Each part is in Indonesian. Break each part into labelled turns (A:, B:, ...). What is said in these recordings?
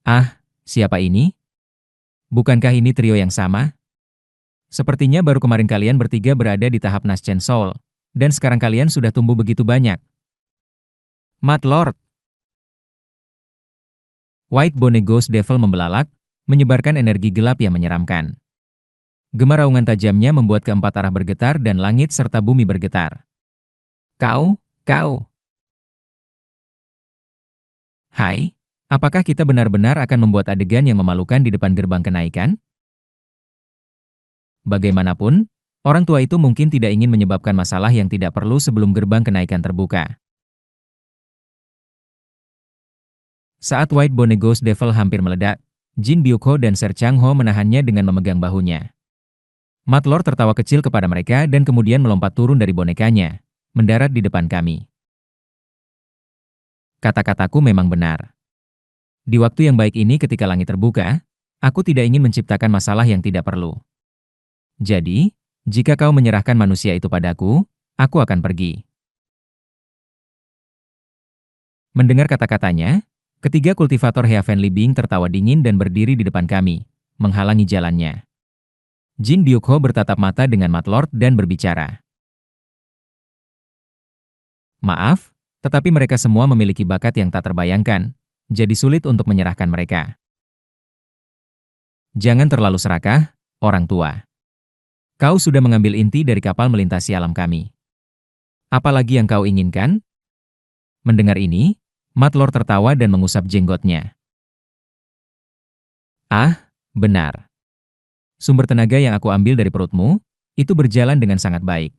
A: Ah, siapa ini? Bukankah ini trio yang sama? Sepertinya baru kemarin kalian bertiga berada di tahap Naschen Soul, dan sekarang kalian sudah tumbuh begitu banyak. Mad Lord, White Bone Ghost Devil membelalak, menyebarkan energi gelap yang menyeramkan. Gema raungan tajamnya membuat keempat arah bergetar dan langit serta bumi bergetar. Kau. Hai, apakah kita benar-benar akan membuat adegan yang memalukan di depan gerbang kenaikan? Bagaimanapun, orang tua itu mungkin tidak ingin menyebabkan masalah yang tidak perlu sebelum gerbang kenaikan terbuka. Saat White Bone Ghost Devil hampir meledak, Jin Byukho dan Ser Changho menahannya dengan memegang bahunya. Mad Lord tertawa kecil kepada mereka dan kemudian melompat turun dari bonekanya, mendarat di depan kami. Kata-kataku memang benar. Di waktu yang baik ini ketika langit terbuka, aku tidak ingin menciptakan masalah yang tidak perlu. Jadi, jika kau menyerahkan manusia itu padaku, aku akan pergi. Mendengar kata-katanya, ketiga kultivator Heavenly Being tertawa dingin dan berdiri di depan kami, menghalangi jalannya. Jin Byukho bertatap mata dengan Mad Lord dan berbicara. Maaf, tetapi mereka semua memiliki bakat yang tak terbayangkan, jadi sulit untuk menyerahkan mereka. Jangan terlalu serakah, orang tua. Kau sudah mengambil inti dari kapal melintasi alam kami. Apalagi yang kau inginkan? Mendengar ini, Mad Lord tertawa dan mengusap jenggotnya. Ah, benar. Sumber tenaga yang aku ambil dari perutmu, itu berjalan dengan sangat baik.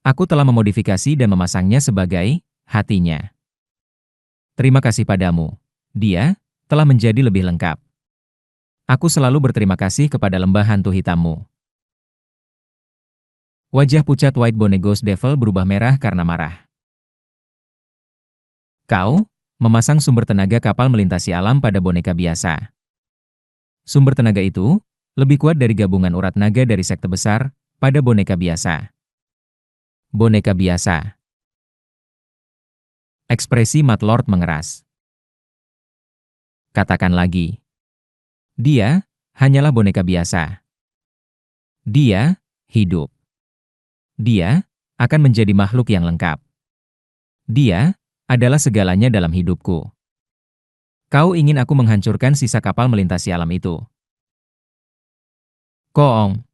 A: Aku telah memodifikasi dan memasangnya sebagai hatinya. Terima kasih padamu. Dia telah menjadi lebih lengkap. Aku selalu berterima kasih kepada lembah hantu hitammu. Wajah pucat White Bone Ghost Devil berubah merah karena marah. Kau memasang sumber tenaga kapal melintasi alam pada boneka biasa. Sumber tenaga itu lebih kuat dari gabungan urat naga dari sekte besar pada boneka biasa. Boneka biasa. Ekspresi Mad Lord mengeras. Katakan lagi. Dia hanyalah boneka biasa. Dia hidup. Dia akan menjadi makhluk yang lengkap. Dia adalah segalanya dalam hidupku. Kau ingin aku menghancurkan sisa kapal melintasi alam itu. Koong.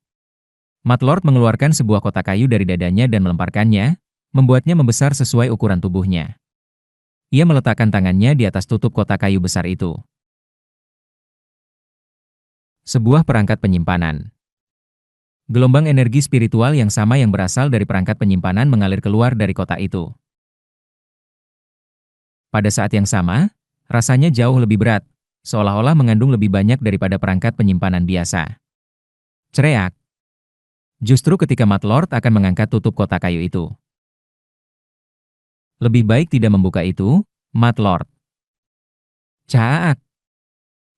A: Mad Lord mengeluarkan sebuah kotak kayu dari dadanya dan melemparkannya, membuatnya membesar sesuai ukuran tubuhnya. Ia meletakkan tangannya di atas tutup kotak kayu besar itu. Sebuah perangkat penyimpanan. Gelombang energi spiritual yang sama yang berasal dari perangkat penyimpanan mengalir keluar dari kotak itu. Pada saat yang sama, rasanya jauh lebih berat, seolah-olah mengandung lebih banyak daripada perangkat penyimpanan biasa. Cereak. Justru ketika Mad Lord akan mengangkat tutup kotak kayu itu. Lebih baik tidak membuka itu, Mad Lord. Caak.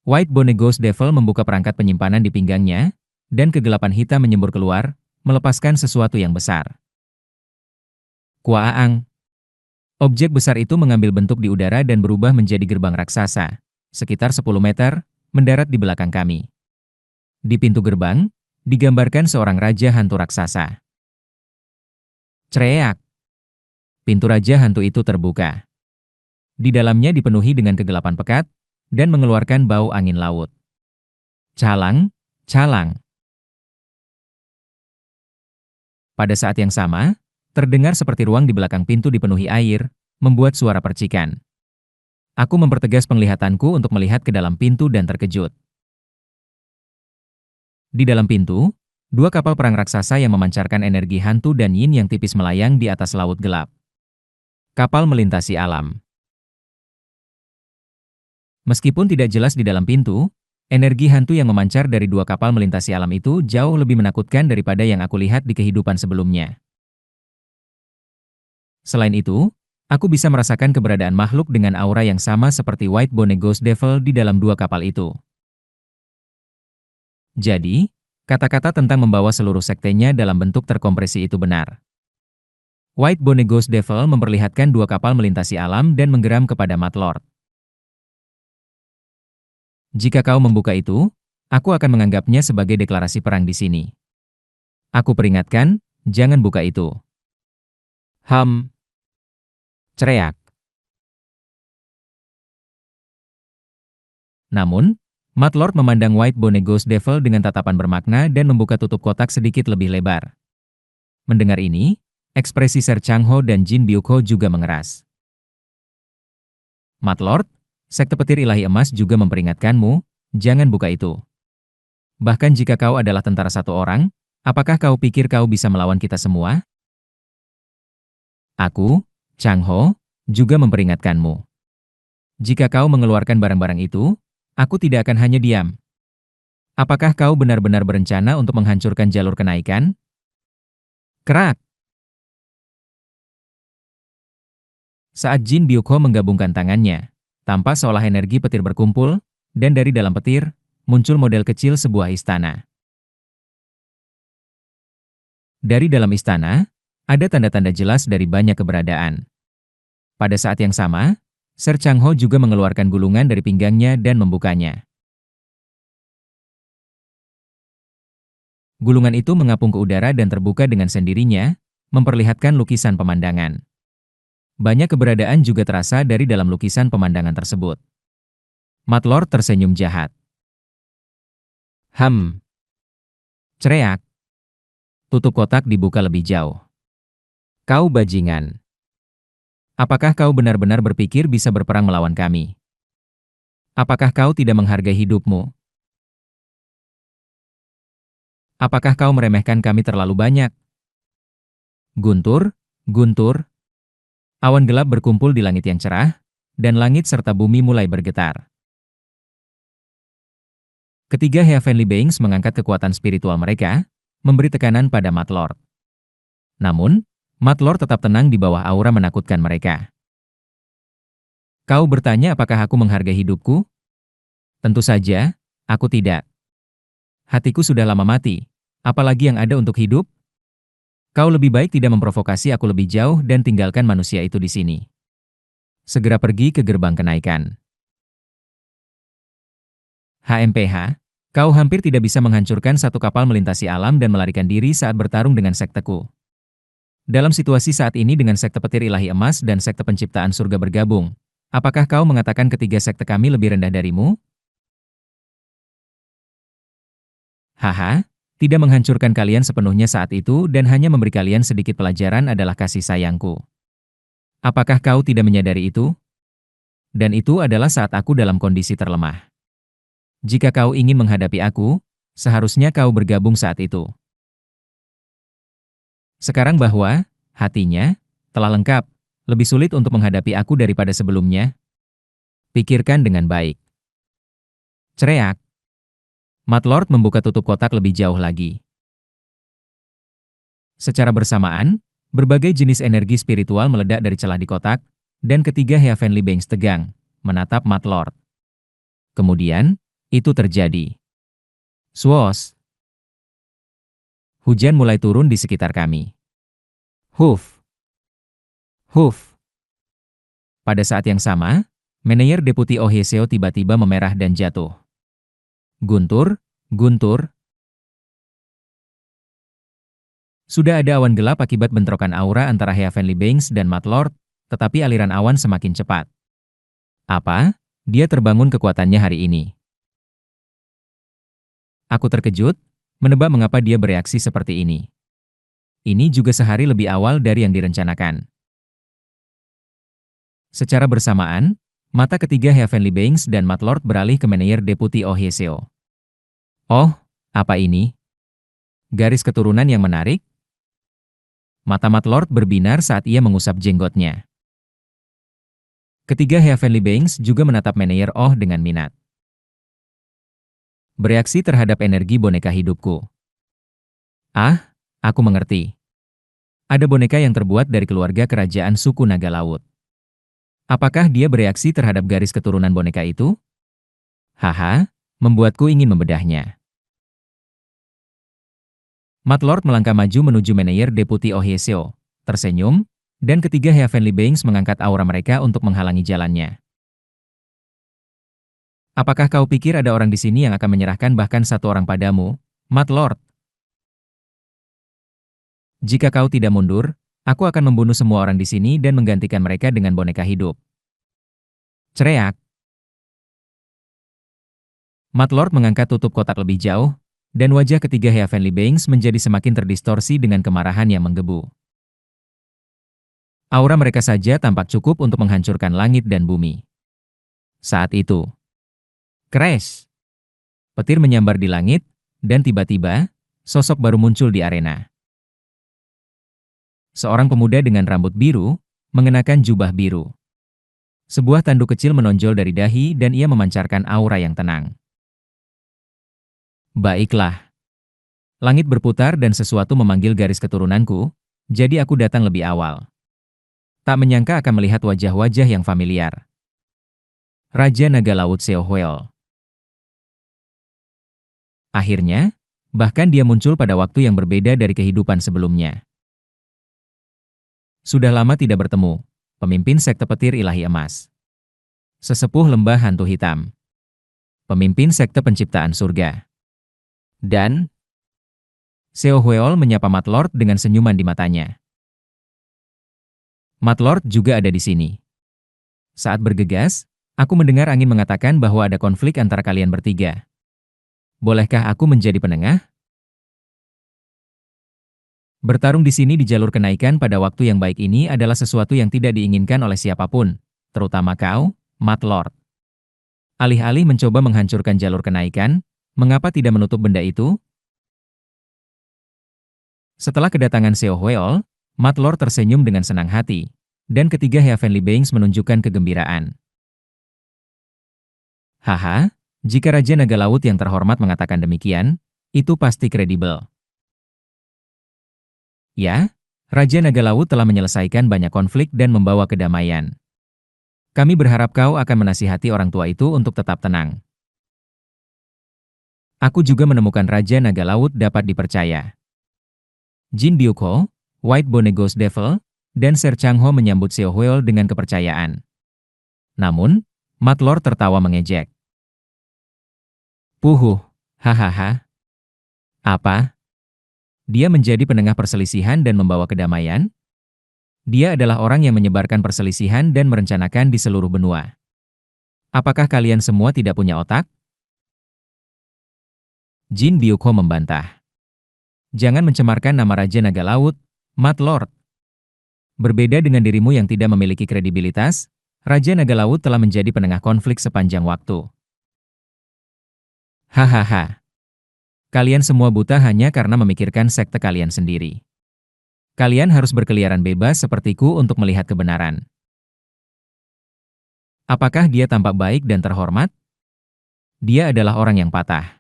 A: White Bone Ghost Devil membuka perangkat penyimpanan di pinggangnya, dan kegelapan hitam menyembur keluar, melepaskan sesuatu yang besar. Kuaang. Objek besar itu mengambil bentuk di udara dan berubah menjadi gerbang raksasa, sekitar 10 meter, mendarat di belakang kami. Di pintu gerbang, digambarkan seorang raja hantu raksasa. Cereak. Pintu raja hantu itu terbuka. Di dalamnya dipenuhi dengan kegelapan pekat, dan mengeluarkan bau angin laut. Calang, calang. Pada saat yang sama, terdengar seperti ruang di belakang pintu dipenuhi air, membuat suara percikan. Aku mempertegas penglihatanku untuk melihat ke dalam pintu dan terkejut. Di dalam pintu, dua kapal perang raksasa yang memancarkan energi hantu dan yin yang tipis melayang di atas laut gelap. Kapal melintasi alam. Meskipun tidak jelas di dalam pintu, energi hantu yang memancar dari dua kapal melintasi alam itu jauh lebih menakutkan daripada yang aku lihat di kehidupan sebelumnya. Selain itu, aku bisa merasakan keberadaan makhluk dengan aura yang sama seperti White Bone Ghost Devil di dalam dua kapal itu. Jadi, kata-kata tentang membawa seluruh sektenya dalam bentuk terkompresi itu benar. White Bone Ghost Devil memperlihatkan dua kapal melintasi alam dan menggeram kepada Mad Lord. Jika kau membuka itu, aku akan menganggapnya sebagai deklarasi perang di sini. Aku peringatkan, jangan buka itu. Cereak. Namun, Matlord memandang White Bone Ghost Devil dengan tatapan bermakna dan membuka tutup kotak sedikit lebih lebar. Mendengar ini, ekspresi Ser Changho dan Jin Byukho juga mengeras. Matlord, sekte petir ilahi emas juga memperingatkanmu, jangan buka itu. Bahkan jika kau adalah tentara satu orang, apakah kau pikir kau bisa melawan kita semua? Aku, Changho, juga memperingatkanmu. Jika kau mengeluarkan barang-barang itu, aku tidak akan hanya diam. Apakah kau benar-benar berencana untuk menghancurkan jalur kenaikan? Kerak! Saat Jin Byukho menggabungkan tangannya, tampak seolah energi petir berkumpul, dan dari dalam petir, muncul model kecil sebuah istana. Dari dalam istana, ada tanda-tanda jelas dari banyak keberadaan. Pada saat yang sama, Ser Changho juga mengeluarkan gulungan dari pinggangnya dan membukanya. Gulungan itu mengapung ke udara dan terbuka dengan sendirinya, memperlihatkan lukisan pemandangan. Banyak keberadaan juga terasa dari dalam lukisan pemandangan tersebut. Matlord tersenyum jahat. Cereak. Tutup kotak dibuka lebih jauh. Kau bajingan. Apakah kau benar-benar berpikir bisa berperang melawan kami? Apakah kau tidak menghargai hidupmu? Apakah kau meremehkan kami terlalu banyak? Guntur, guntur. Awan gelap berkumpul di langit yang cerah, dan langit serta bumi mulai bergetar. Ketiga Heavenly Beings mengangkat kekuatan spiritual mereka, memberi tekanan pada Matlord. Namun, Matlord tetap tenang di bawah aura menakutkan mereka. Kau bertanya apakah aku menghargai hidupku? Tentu saja, aku tidak. Hatiku sudah lama mati, apalagi yang ada untuk hidup? Kau lebih baik tidak memprovokasi aku lebih jauh dan tinggalkan manusia itu di sini. Segera pergi ke gerbang kenaikan. HMPH, kau hampir tidak bisa menghancurkan satu kapal melintasi alam dan melarikan diri saat bertarung dengan sekteku. Dalam situasi saat ini dengan sekte petir ilahi emas dan sekte penciptaan surga bergabung, apakah kau mengatakan ketiga sekte kami lebih rendah darimu? Haha, tidak menghancurkan kalian sepenuhnya saat itu dan hanya memberi kalian sedikit pelajaran adalah kasih sayangku. Apakah kau tidak menyadari itu? Dan itu adalah saat aku dalam kondisi terlemah. Jika kau ingin menghadapi aku, seharusnya kau bergabung saat itu. Sekarang bahwa, hatinya, telah lengkap, lebih sulit untuk menghadapi aku daripada sebelumnya. Pikirkan dengan baik. Cereak. Matlord membuka tutup kotak lebih jauh lagi. Secara bersamaan, berbagai jenis energi spiritual meledak dari celah di kotak, dan ketiga Heavenly Beings tegang, menatap Matlord. Kemudian, itu terjadi. Swoosh! Hujan mulai turun di sekitar kami. Huf! Huf! Pada saat yang sama, Manager Deputi Oheseo tiba-tiba memerah dan jatuh. Guntur, guntur. Sudah ada awan gelap akibat bentrokan aura antara Heavenly Beings dan Matlord, tetapi aliran awan semakin cepat. Apa? Dia terbangun kekuatannya hari ini. Aku terkejut, menebak mengapa dia bereaksi seperti ini. Ini juga sehari lebih awal dari yang direncanakan. Secara bersamaan, mata ketiga Heavenly Beings dan Matlord beralih ke Manager Deputi Oheseo. Oh, apa ini? Garis keturunan yang menarik? Mata Matlord berbinar saat ia mengusap jenggotnya. Ketiga Heavenly Beings juga menatap Manager Oh dengan minat. Bereaksi terhadap energi boneka hidupku. Ah, aku mengerti. Ada boneka yang terbuat dari keluarga kerajaan suku naga laut. Apakah dia bereaksi terhadap garis keturunan boneka itu? Haha, membuatku ingin membedahnya. Matlord melangkah maju menuju Manager Deputi Oheseo, tersenyum, dan ketiga Heavenly Beings mengangkat aura mereka untuk menghalangi jalannya. Apakah kau pikir ada orang di sini yang akan menyerahkan bahkan satu orang padamu, Mat Lord? Jika kau tidak mundur, aku akan membunuh semua orang di sini dan menggantikan mereka dengan boneka hidup. Cereak. Mat Lord mengangkat tutup kotak lebih jauh, dan wajah ketiga Heavenly Beings menjadi semakin terdistorsi dengan kemarahan yang menggebu. Aura mereka saja tampak cukup untuk menghancurkan langit dan bumi. Saat itu, crash! Petir menyambar di langit, dan tiba-tiba, sosok baru muncul di arena. Seorang pemuda dengan rambut biru, mengenakan jubah biru. Sebuah tanduk kecil menonjol dari dahi dan ia memancarkan aura yang tenang. Baiklah. Langit berputar dan sesuatu memanggil garis keturunanku, jadi aku datang lebih awal. Tak menyangka akan melihat wajah-wajah yang familiar. Raja Naga Laut Seohwell. Akhirnya, bahkan dia muncul pada waktu yang berbeda dari kehidupan sebelumnya. Sudah lama tidak bertemu, pemimpin sekte petir ilahi emas. Sesepuh lembah hantu hitam. Pemimpin sekte penciptaan surga. Dan Seohwell menyapa Mat Lord dengan senyuman di matanya. Mat Lord juga ada di sini. Saat bergegas, aku mendengar angin mengatakan bahwa ada konflik antara kalian bertiga. Bolehkah aku menjadi penengah? Bertarung di sini di jalur kenaikan pada waktu yang baik ini adalah sesuatu yang tidak diinginkan oleh siapapun, terutama kau, Mat Lord. Alih-alih mencoba menghancurkan jalur kenaikan, mengapa tidak menutup benda itu? Setelah kedatangan Seohwell, Mat Lord tersenyum dengan senang hati, dan ketiga Heavenly Beings menunjukkan kegembiraan. Haha, jika Raja Naga Laut yang terhormat mengatakan demikian, itu pasti kredibel. Ya, Raja Naga Laut telah menyelesaikan banyak konflik dan membawa kedamaian. Kami berharap kau akan menasihati orang tua itu untuk tetap tenang. Aku juga menemukan Raja Naga Laut dapat dipercaya. Jin Byukho, White Bone Ghost Devil, dan Ser Changho menyambut Seohwell dengan kepercayaan. Namun, Mat Lord tertawa mengejek. Puhuh, hahaha. Apa? Dia menjadi penengah perselisihan dan membawa kedamaian? Dia adalah orang yang menyebarkan perselisihan dan merencanakan di seluruh benua. Apakah kalian semua tidak punya otak? Jin Byukho membantah. Jangan mencemarkan nama Raja Naga Laut, Mat Lord. Berbeda dengan dirimu yang tidak memiliki kredibilitas, Raja Naga Laut telah menjadi penengah konflik sepanjang waktu. Hahaha. Kalian semua buta hanya karena memikirkan sekte kalian sendiri. Kalian harus berkeliaran bebas sepertiku untuk melihat kebenaran. Apakah dia tampak baik dan terhormat? Dia adalah orang yang patah.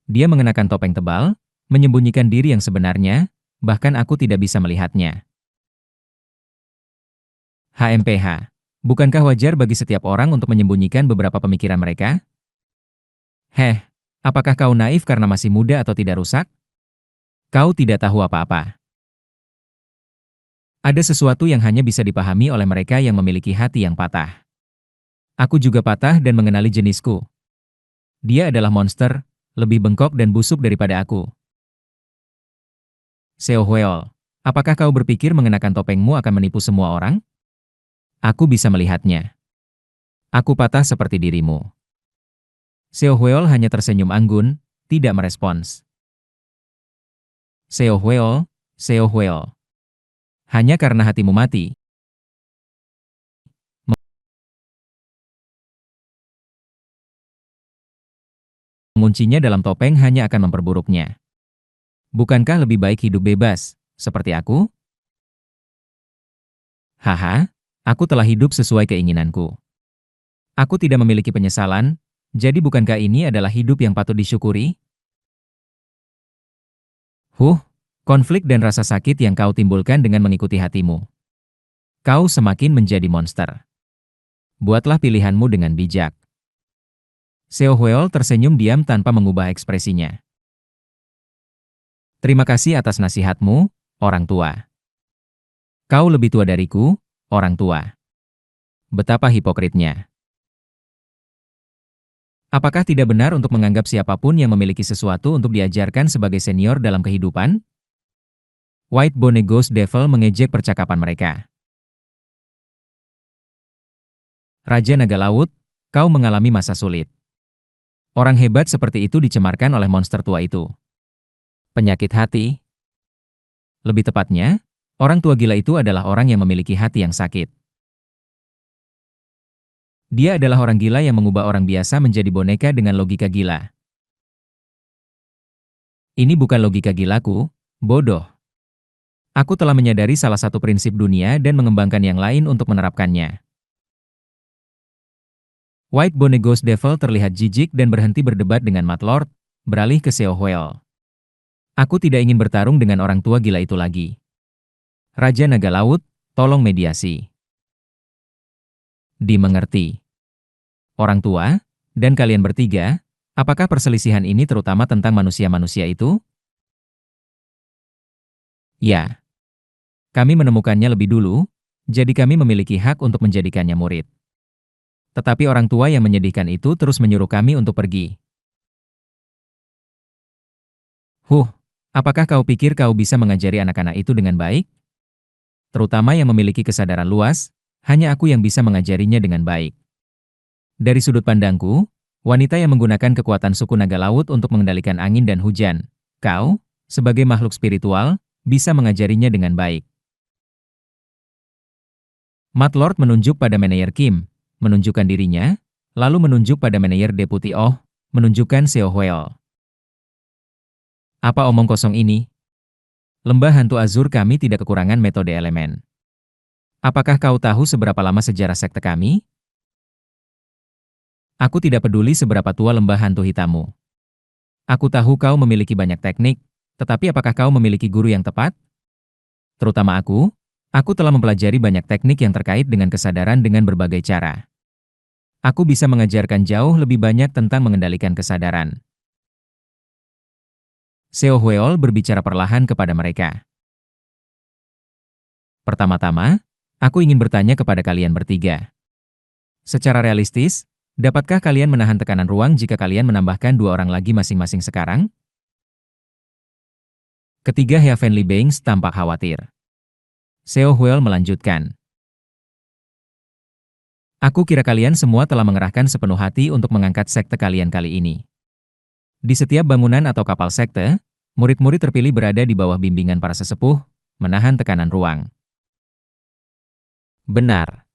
A: Dia mengenakan topeng tebal, menyembunyikan diri yang sebenarnya, bahkan aku tidak bisa melihatnya. HMPH, bukankah wajar bagi setiap orang untuk menyembunyikan beberapa pemikiran mereka? Heh, apakah kau naif karena masih muda atau tidak rusak? Kau tidak tahu apa-apa. Ada sesuatu yang hanya bisa dipahami oleh mereka yang memiliki hati yang patah. Aku juga patah dan mengenali jenisku. Dia adalah monster, lebih bengkok dan busuk daripada aku. Seohwell, apakah kau berpikir mengenakan topengmu akan menipu semua orang? Aku bisa melihatnya. Aku patah seperti dirimu. Seohwell hanya tersenyum anggun, tidak merespons. Seohwell, Seohwell. Hanya karena hatimu mati. Menguncinya dalam topeng hanya akan memperburuknya. Bukankah lebih baik hidup bebas, seperti aku? Haha, aku telah hidup sesuai keinginanku. Aku tidak memiliki penyesalan, jadi bukankah ini adalah hidup yang patut disyukuri? Konflik dan rasa sakit yang kau timbulkan dengan mengikuti hatimu. Kau semakin menjadi monster. Buatlah pilihanmu dengan bijak. Seohwell tersenyum diam tanpa mengubah ekspresinya. Terima kasih atas nasihatmu, orang tua. Kau lebih tua dariku, orang tua. Betapa hipokritnya. Apakah tidak benar untuk menganggap siapapun yang memiliki sesuatu untuk diajarkan sebagai senior dalam kehidupan? White Bone Ghost Devil mengejek percakapan mereka. Raja Naga Laut, kau mengalami masa sulit. Orang hebat seperti itu dicemarkan oleh monster tua itu. Penyakit hati. Lebih tepatnya, orang tua gila itu adalah orang yang memiliki hati yang sakit. Dia adalah orang gila yang mengubah orang biasa menjadi boneka dengan logika gila. Ini bukan logika gilaku, bodoh. Aku telah menyadari salah satu prinsip dunia dan mengembangkan yang lain untuk menerapkannya. White Bone Ghost Devil terlihat jijik dan berhenti berdebat dengan Mad Lord, beralih ke Seo Huel. Aku tidak ingin bertarung dengan orang tua gila itu lagi. Raja Naga Laut, tolong mediasi. Dimengerti. Orang tua, dan kalian bertiga, apakah perselisihan ini terutama tentang manusia-manusia itu? Ya. Kami menemukannya lebih dulu, jadi kami memiliki hak untuk menjadikannya murid. Tetapi orang tua yang menyedihkan itu terus menyuruh kami untuk pergi. Apakah kau pikir kau bisa mengajari anak-anak itu dengan baik? Terutama yang memiliki kesadaran luas, hanya aku yang bisa mengajarinya dengan baik. Dari sudut pandangku, wanita yang menggunakan kekuatan suku naga laut untuk mengendalikan angin dan hujan, kau, sebagai makhluk spiritual, bisa mengajarinya dengan baik. Mad Lord menunjuk pada Manayer Kim, menunjukkan dirinya, lalu menunjuk pada Manayer Deputy Oh, menunjukkan Seo Huel. Apa omong kosong ini? Lembah Hantu Azur kami tidak kekurangan metode elemen. Apakah kau tahu seberapa lama sejarah sekte kami? Aku tidak peduli seberapa tua lembah hantu hitammu. Aku tahu kau memiliki banyak teknik, tetapi apakah kau memiliki guru yang tepat? Terutama aku telah mempelajari banyak teknik yang terkait dengan kesadaran dengan berbagai cara. Aku bisa mengajarkan jauh lebih banyak tentang mengendalikan kesadaran. Seo Huel berbicara perlahan kepada mereka. Pertama-tama, aku ingin bertanya kepada kalian bertiga. Secara realistis, dapatkah kalian menahan tekanan ruang jika kalian menambahkan 2 orang lagi masing-masing sekarang? Ketiga Heavenly Beings tampak khawatir. Seo Huel melanjutkan. Aku kira kalian semua telah mengerahkan sepenuh hati untuk mengangkat sekte kalian kali ini. Di setiap bangunan atau kapal sekte, murid-murid terpilih berada di bawah bimbingan para sesepuh, menahan tekanan ruang. Benar.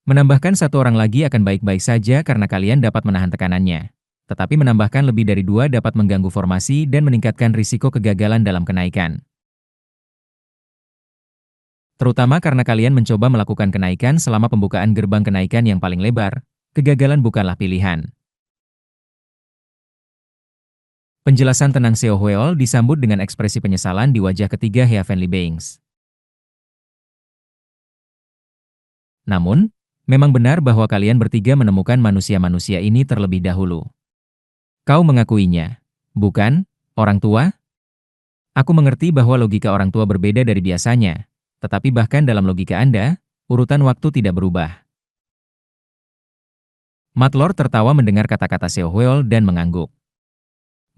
A: Menambahkan 1 orang lagi akan baik-baik saja karena kalian dapat menahan tekanannya. Tetapi menambahkan lebih dari 2 dapat mengganggu formasi dan meningkatkan risiko kegagalan dalam kenaikan. Terutama karena kalian mencoba melakukan kenaikan selama pembukaan gerbang kenaikan yang paling lebar, kegagalan bukanlah pilihan. Penjelasan tenang Seo Huel disambut dengan ekspresi penyesalan di wajah ketiga Heavenly Beings. Namun, memang benar bahwa kalian bertiga menemukan manusia-manusia ini terlebih dahulu. Kau mengakuinya, bukan, orang tua? Aku mengerti bahwa logika orang tua berbeda dari biasanya, tetapi bahkan dalam logika Anda, urutan waktu tidak berubah. Mad Lord tertawa mendengar kata-kata Seo Huel dan mengangguk.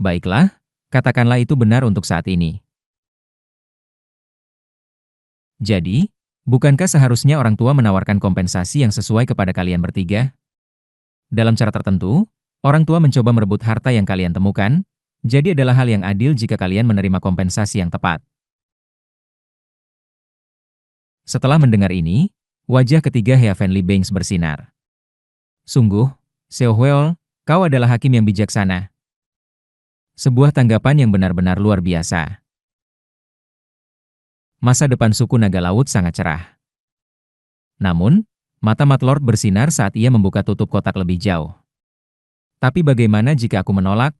A: Baiklah, katakanlah itu benar untuk saat ini. Jadi, bukankah seharusnya orang tua menawarkan kompensasi yang sesuai kepada kalian bertiga? Dalam cara tertentu, orang tua mencoba merebut harta yang kalian temukan, jadi adalah hal yang adil jika kalian menerima kompensasi yang tepat. Setelah mendengar ini, wajah ketiga Heavenly Beings bersinar. Sungguh, Seo Huel, kau adalah hakim yang bijaksana. Sebuah tanggapan yang benar-benar luar biasa. Masa depan suku naga laut sangat cerah. Namun, mata Mad Lord bersinar saat ia membuka tutup kotak lebih jauh. Tapi bagaimana jika aku menolak?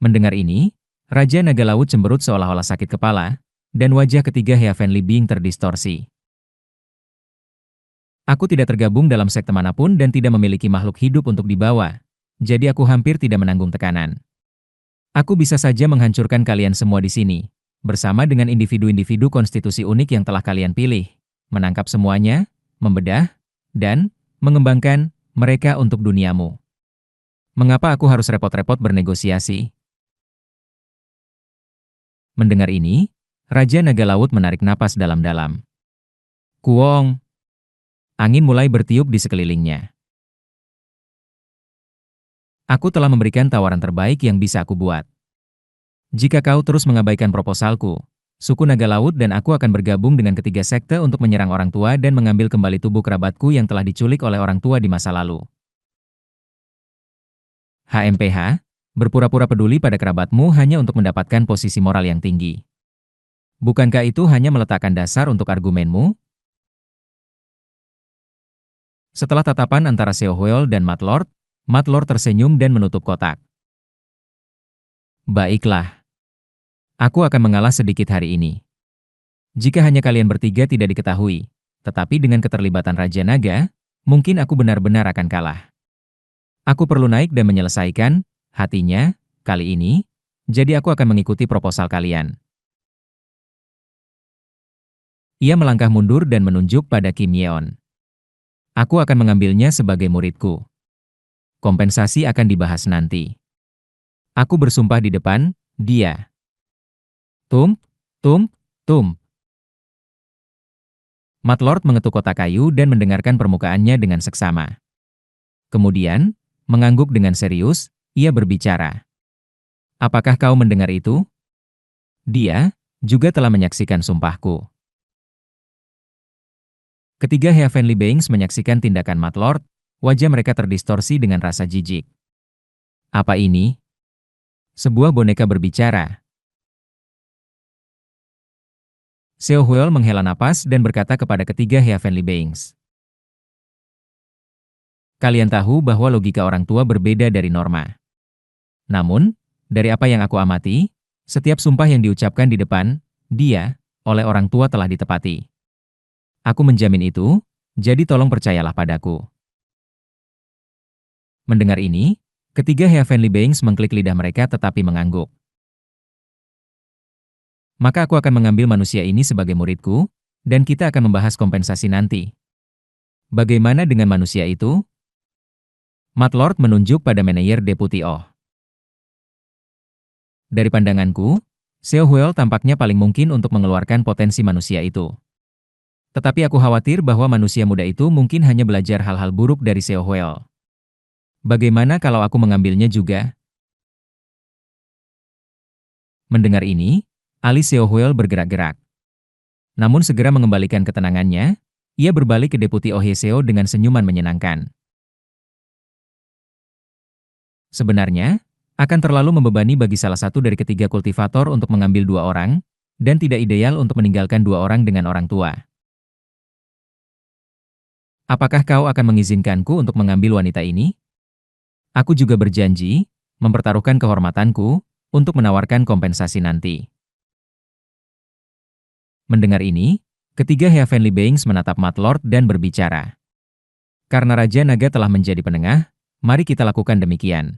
A: Mendengar ini, Raja Naga Laut cemberut seolah-olah sakit kepala, dan wajah ketiga Heavenly Being terdistorsi. Aku tidak tergabung dalam sekte manapun dan tidak memiliki makhluk hidup untuk dibawa, jadi aku hampir tidak menanggung tekanan. Aku bisa saja menghancurkan kalian semua di sini, bersama dengan individu-individu konstitusi unik yang telah kalian pilih, menangkap semuanya, membedah, dan mengembangkan mereka untuk duniamu. Mengapa aku harus repot-repot bernegosiasi? Mendengar ini, Raja Naga Laut menarik napas dalam-dalam. Kuong! Angin mulai bertiup di sekelilingnya. Aku telah memberikan tawaran terbaik yang bisa aku buat. Jika kau terus mengabaikan proposalku, suku Naga Laut dan aku akan bergabung dengan ketiga sekte untuk menyerang orang tua dan mengambil kembali tubuh kerabatku yang telah diculik oleh orang tua di masa lalu. HMPH, berpura-pura peduli pada kerabatmu hanya untuk mendapatkan posisi moral yang tinggi. Bukankah itu hanya meletakkan dasar untuk argumenmu? Setelah tatapan antara Seo Huel dan Mat Lord tersenyum dan menutup kotak. Baiklah. Aku akan mengalah sedikit hari ini. Jika hanya kalian bertiga tidak diketahui, tetapi dengan keterlibatan Raja Naga, mungkin aku benar-benar akan kalah. Aku perlu naik dan menyelesaikan hatinya kali ini, jadi aku akan mengikuti proposal kalian. Ia melangkah mundur dan menunjuk pada Kim Yeon. Aku akan mengambilnya sebagai muridku. Kompensasi akan dibahas nanti. Aku bersumpah di depan dia. Tum, tum, tum. Mat Lord mengetuk kotak kayu dan mendengarkan permukaannya dengan seksama. Kemudian, mengangguk dengan serius, ia berbicara. Apakah kau mendengar itu? Dia juga telah menyaksikan sumpahku. Ketiga Heavenly Beings menyaksikan tindakan Mat Lord, wajah mereka terdistorsi dengan rasa jijik. Apa ini? Sebuah boneka berbicara. Seo Huel menghela napas dan berkata kepada ketiga Heavenly Beings. Kalian tahu bahwa logika orang tua berbeda dari norma. Namun, dari apa yang aku amati, setiap sumpah yang diucapkan di depan dia oleh orang tua telah ditepati. Aku menjamin itu, jadi tolong percayalah padaku. Mendengar ini, ketiga Heavenly Beings mengklik lidah mereka tetapi mengangguk. Maka aku akan mengambil manusia ini sebagai muridku, dan kita akan membahas kompensasi nanti. Bagaimana dengan manusia itu? Mat Lord menunjuk pada manajer Deputi Oh. Dari pandanganku, Seo Huel tampaknya paling mungkin untuk mengeluarkan potensi manusia itu. Tetapi aku khawatir bahwa manusia muda itu mungkin hanya belajar hal-hal buruk dari Seo Huel. Bagaimana kalau aku mengambilnya juga? Mendengar ini, alis Seo Huel bergerak-gerak. Namun segera mengembalikan ketenangannya, ia berbalik ke Deputi Oh Seo dengan senyuman menyenangkan. Sebenarnya, akan terlalu membebani bagi salah satu dari ketiga kultivator untuk mengambil dua orang, dan tidak ideal untuk meninggalkan dua orang dengan orang tua. Apakah kau akan mengizinkanku untuk mengambil wanita ini? Aku juga berjanji, mempertaruhkan kehormatanku, untuk menawarkan kompensasi nanti. Mendengar ini, ketiga Heavenly Beings menatap Mat Lord dan berbicara. Karena Raja Naga telah menjadi penengah, mari kita lakukan demikian.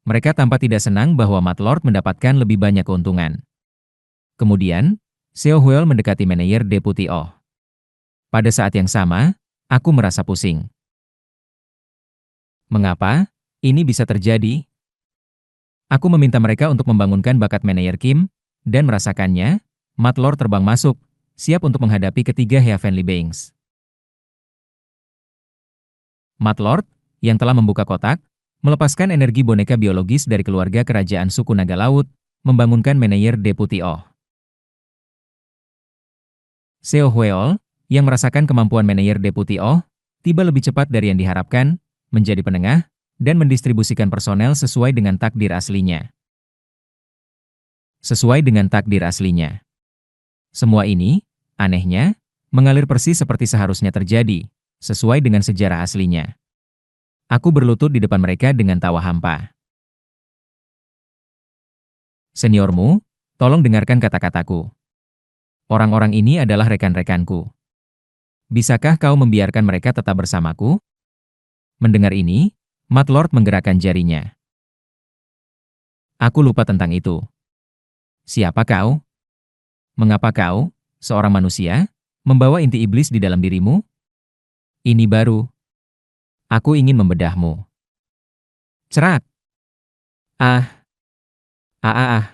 A: Mereka tampak tidak senang bahwa Mat Lord mendapatkan lebih banyak keuntungan. Kemudian, Seo Huel mendekati manajer Deputi Oh. Pada saat yang sama, aku merasa pusing. Mengapa ini bisa terjadi? Aku meminta mereka untuk membangunkan bakat manajer Kim, dan merasakannya, Mat Lord terbang masuk, siap untuk menghadapi ketiga Heavenly Beings. Mat Lord, yang telah membuka kotak, melepaskan energi boneka biologis dari keluarga kerajaan suku Naga Laut, membangunkan manajer Deputi Oh. Seo Huel, yang merasakan kemampuan manajer Deputi Oh, tiba lebih cepat dari yang diharapkan, menjadi penengah, dan mendistribusikan personel sesuai dengan takdir aslinya. Sesuai dengan takdir aslinya. Semua ini, anehnya, mengalir persis seperti seharusnya terjadi, sesuai dengan sejarah aslinya. Aku berlutut di depan mereka dengan tawa hampa. Seniormu, tolong dengarkan kata-kataku. Orang-orang ini adalah rekan-rekanku. Bisakah kau membiarkan mereka tetap bersamaku? Mendengar ini, Mat Lord menggerakkan jarinya. Aku lupa tentang itu. Siapa kau? Mengapa kau, seorang manusia, Membawa inti iblis di dalam dirimu? Ini baru. Aku ingin membedahmu. Cerak. Ah, ah, ah, ah.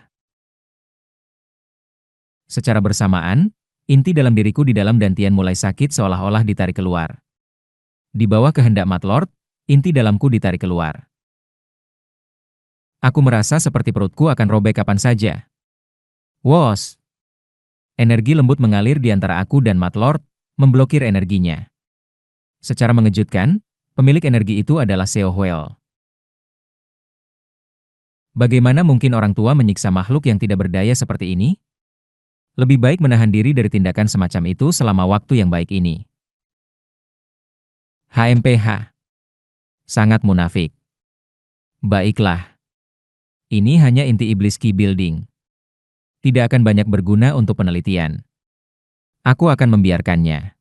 A: Secara bersamaan, inti dalam diriku di dalam dantian mulai sakit seolah-olah ditarik keluar. Di bawah kehendak Matlord, inti dalamku ditarik keluar. Aku merasa seperti perutku akan robek kapan saja. Wos! Energi lembut mengalir di antara aku dan Matlord, memblokir energinya. Secara mengejutkan, pemilik energi itu adalah Seo Huel. Bagaimana mungkin orang tua menyiksa makhluk yang tidak berdaya seperti ini? Lebih baik menahan diri dari tindakan semacam itu selama waktu yang baik ini. HMPH. Sangat munafik. Baiklah. Ini hanya inti iblis Key Building. Tidak akan banyak berguna untuk penelitian. Aku akan membiarkannya.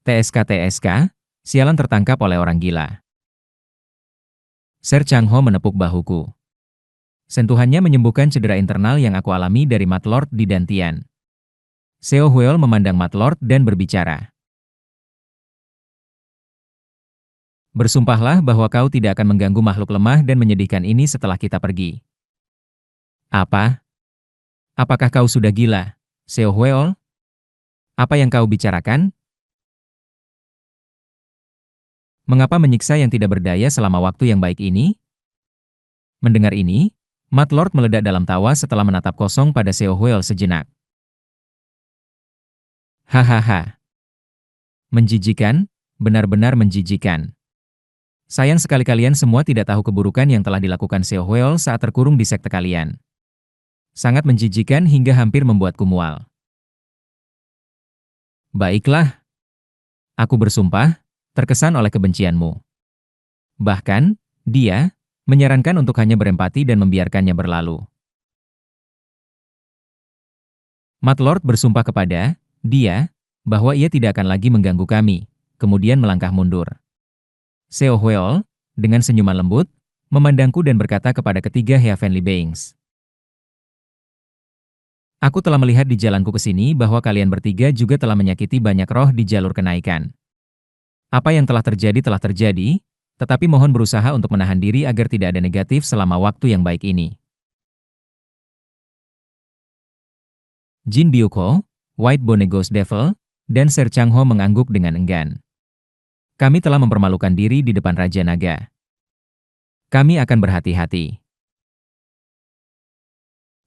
A: TSK, sialan tertangkap oleh orang gila. Ser Changho menepuk bahuku. Sentuhannya menyembuhkan cedera internal yang aku alami dari Matlord di Dantian. Seo Huel memandang Matlord dan berbicara. Bersumpahlah bahwa kau tidak akan mengganggu makhluk lemah dan menyedihkan ini setelah kita pergi. Apa? Apakah kau sudah gila, Seo Huel? Apa yang kau bicarakan? Mengapa menyiksa yang tidak berdaya selama waktu yang baik ini? Mendengar ini, Matlord meledak dalam tawa setelah menatap kosong pada Seo Huel sejenak. Hahaha. Menjijikan, benar-benar menjijikan. Sayang sekali kalian semua tidak tahu keburukan yang telah dilakukan Seo Huel saat terkurung di sekte kalian. Sangat menjijikan hingga hampir membuatku mual. Baiklah. Aku bersumpah, terkesan oleh kebencianmu. Bahkan, dia menyarankan untuk hanya berempati dan membiarkannya berlalu. Matlord bersumpah kepada dia bahwa ia tidak akan lagi mengganggu kami, kemudian melangkah mundur. Seo Huel, dengan senyuman lembut, memandangku dan berkata kepada ketiga Heavenly Beings. Aku telah melihat di jalanku ke sini bahwa kalian bertiga juga telah menyakiti banyak roh di jalur kenaikan. Apa yang telah terjadi, tetapi mohon berusaha untuk menahan diri agar tidak ada negatif selama waktu yang baik ini. Jin Byuko, White Bone Ghost Devil, dan Ser Changho mengangguk dengan enggan. Kami telah mempermalukan diri di depan Raja Naga. Kami akan berhati-hati.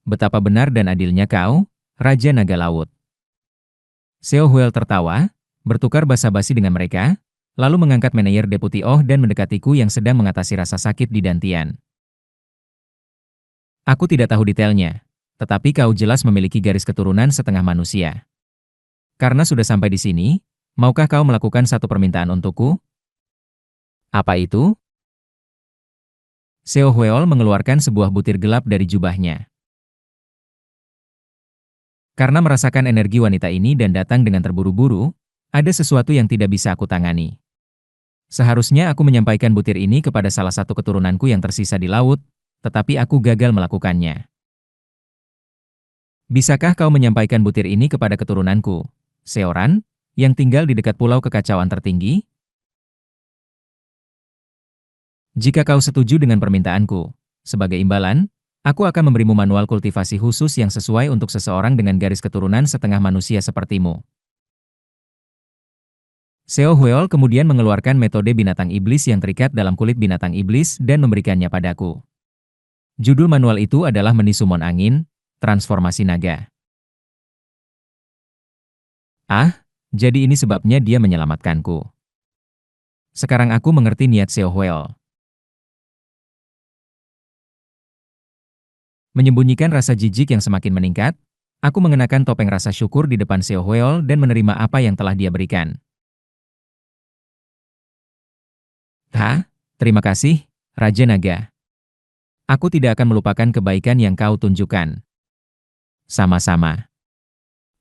A: Betapa benar dan adilnya kau, Raja Naga Laut. Seo Huel tertawa, bertukar basa-basi dengan mereka, lalu mengangkat manajer Deputi Oh dan mendekatiku yang sedang mengatasi rasa sakit di dantian. Aku tidak tahu detailnya, tetapi kau jelas memiliki garis keturunan setengah manusia. Karena sudah sampai di sini, maukah kau melakukan satu permintaan untukku? Apa itu? Seo Huel mengeluarkan sebuah butir gelap dari jubahnya. Karena merasakan energi wanita ini dan datang dengan terburu-buru, ada sesuatu yang tidak bisa aku tangani. Seharusnya aku menyampaikan butir ini kepada salah satu keturunanku yang tersisa di laut, tetapi aku gagal melakukannya. Bisakah kau menyampaikan butir ini kepada keturunanku, Seoran, yang tinggal di dekat pulau kekacauan tertinggi? Jika kau setuju dengan permintaanku, sebagai imbalan, aku akan memberimu manual kultivasi khusus yang sesuai untuk seseorang dengan garis keturunan setengah manusia sepertimu. Seo Huel kemudian mengeluarkan metode binatang iblis yang terikat dalam kulit binatang iblis dan memberikannya padaku. Judul manual itu adalah Menisumon Angin, Transformasi Naga. Ah, jadi ini sebabnya dia menyelamatkanku. Sekarang aku mengerti niat Seo Huel. Menyembunyikan rasa jijik yang semakin meningkat, aku mengenakan topeng rasa syukur di depan Seo Huel dan menerima apa yang telah dia berikan. Terima kasih, Raja Naga. Aku tidak akan melupakan kebaikan yang kau tunjukkan. Sama-sama.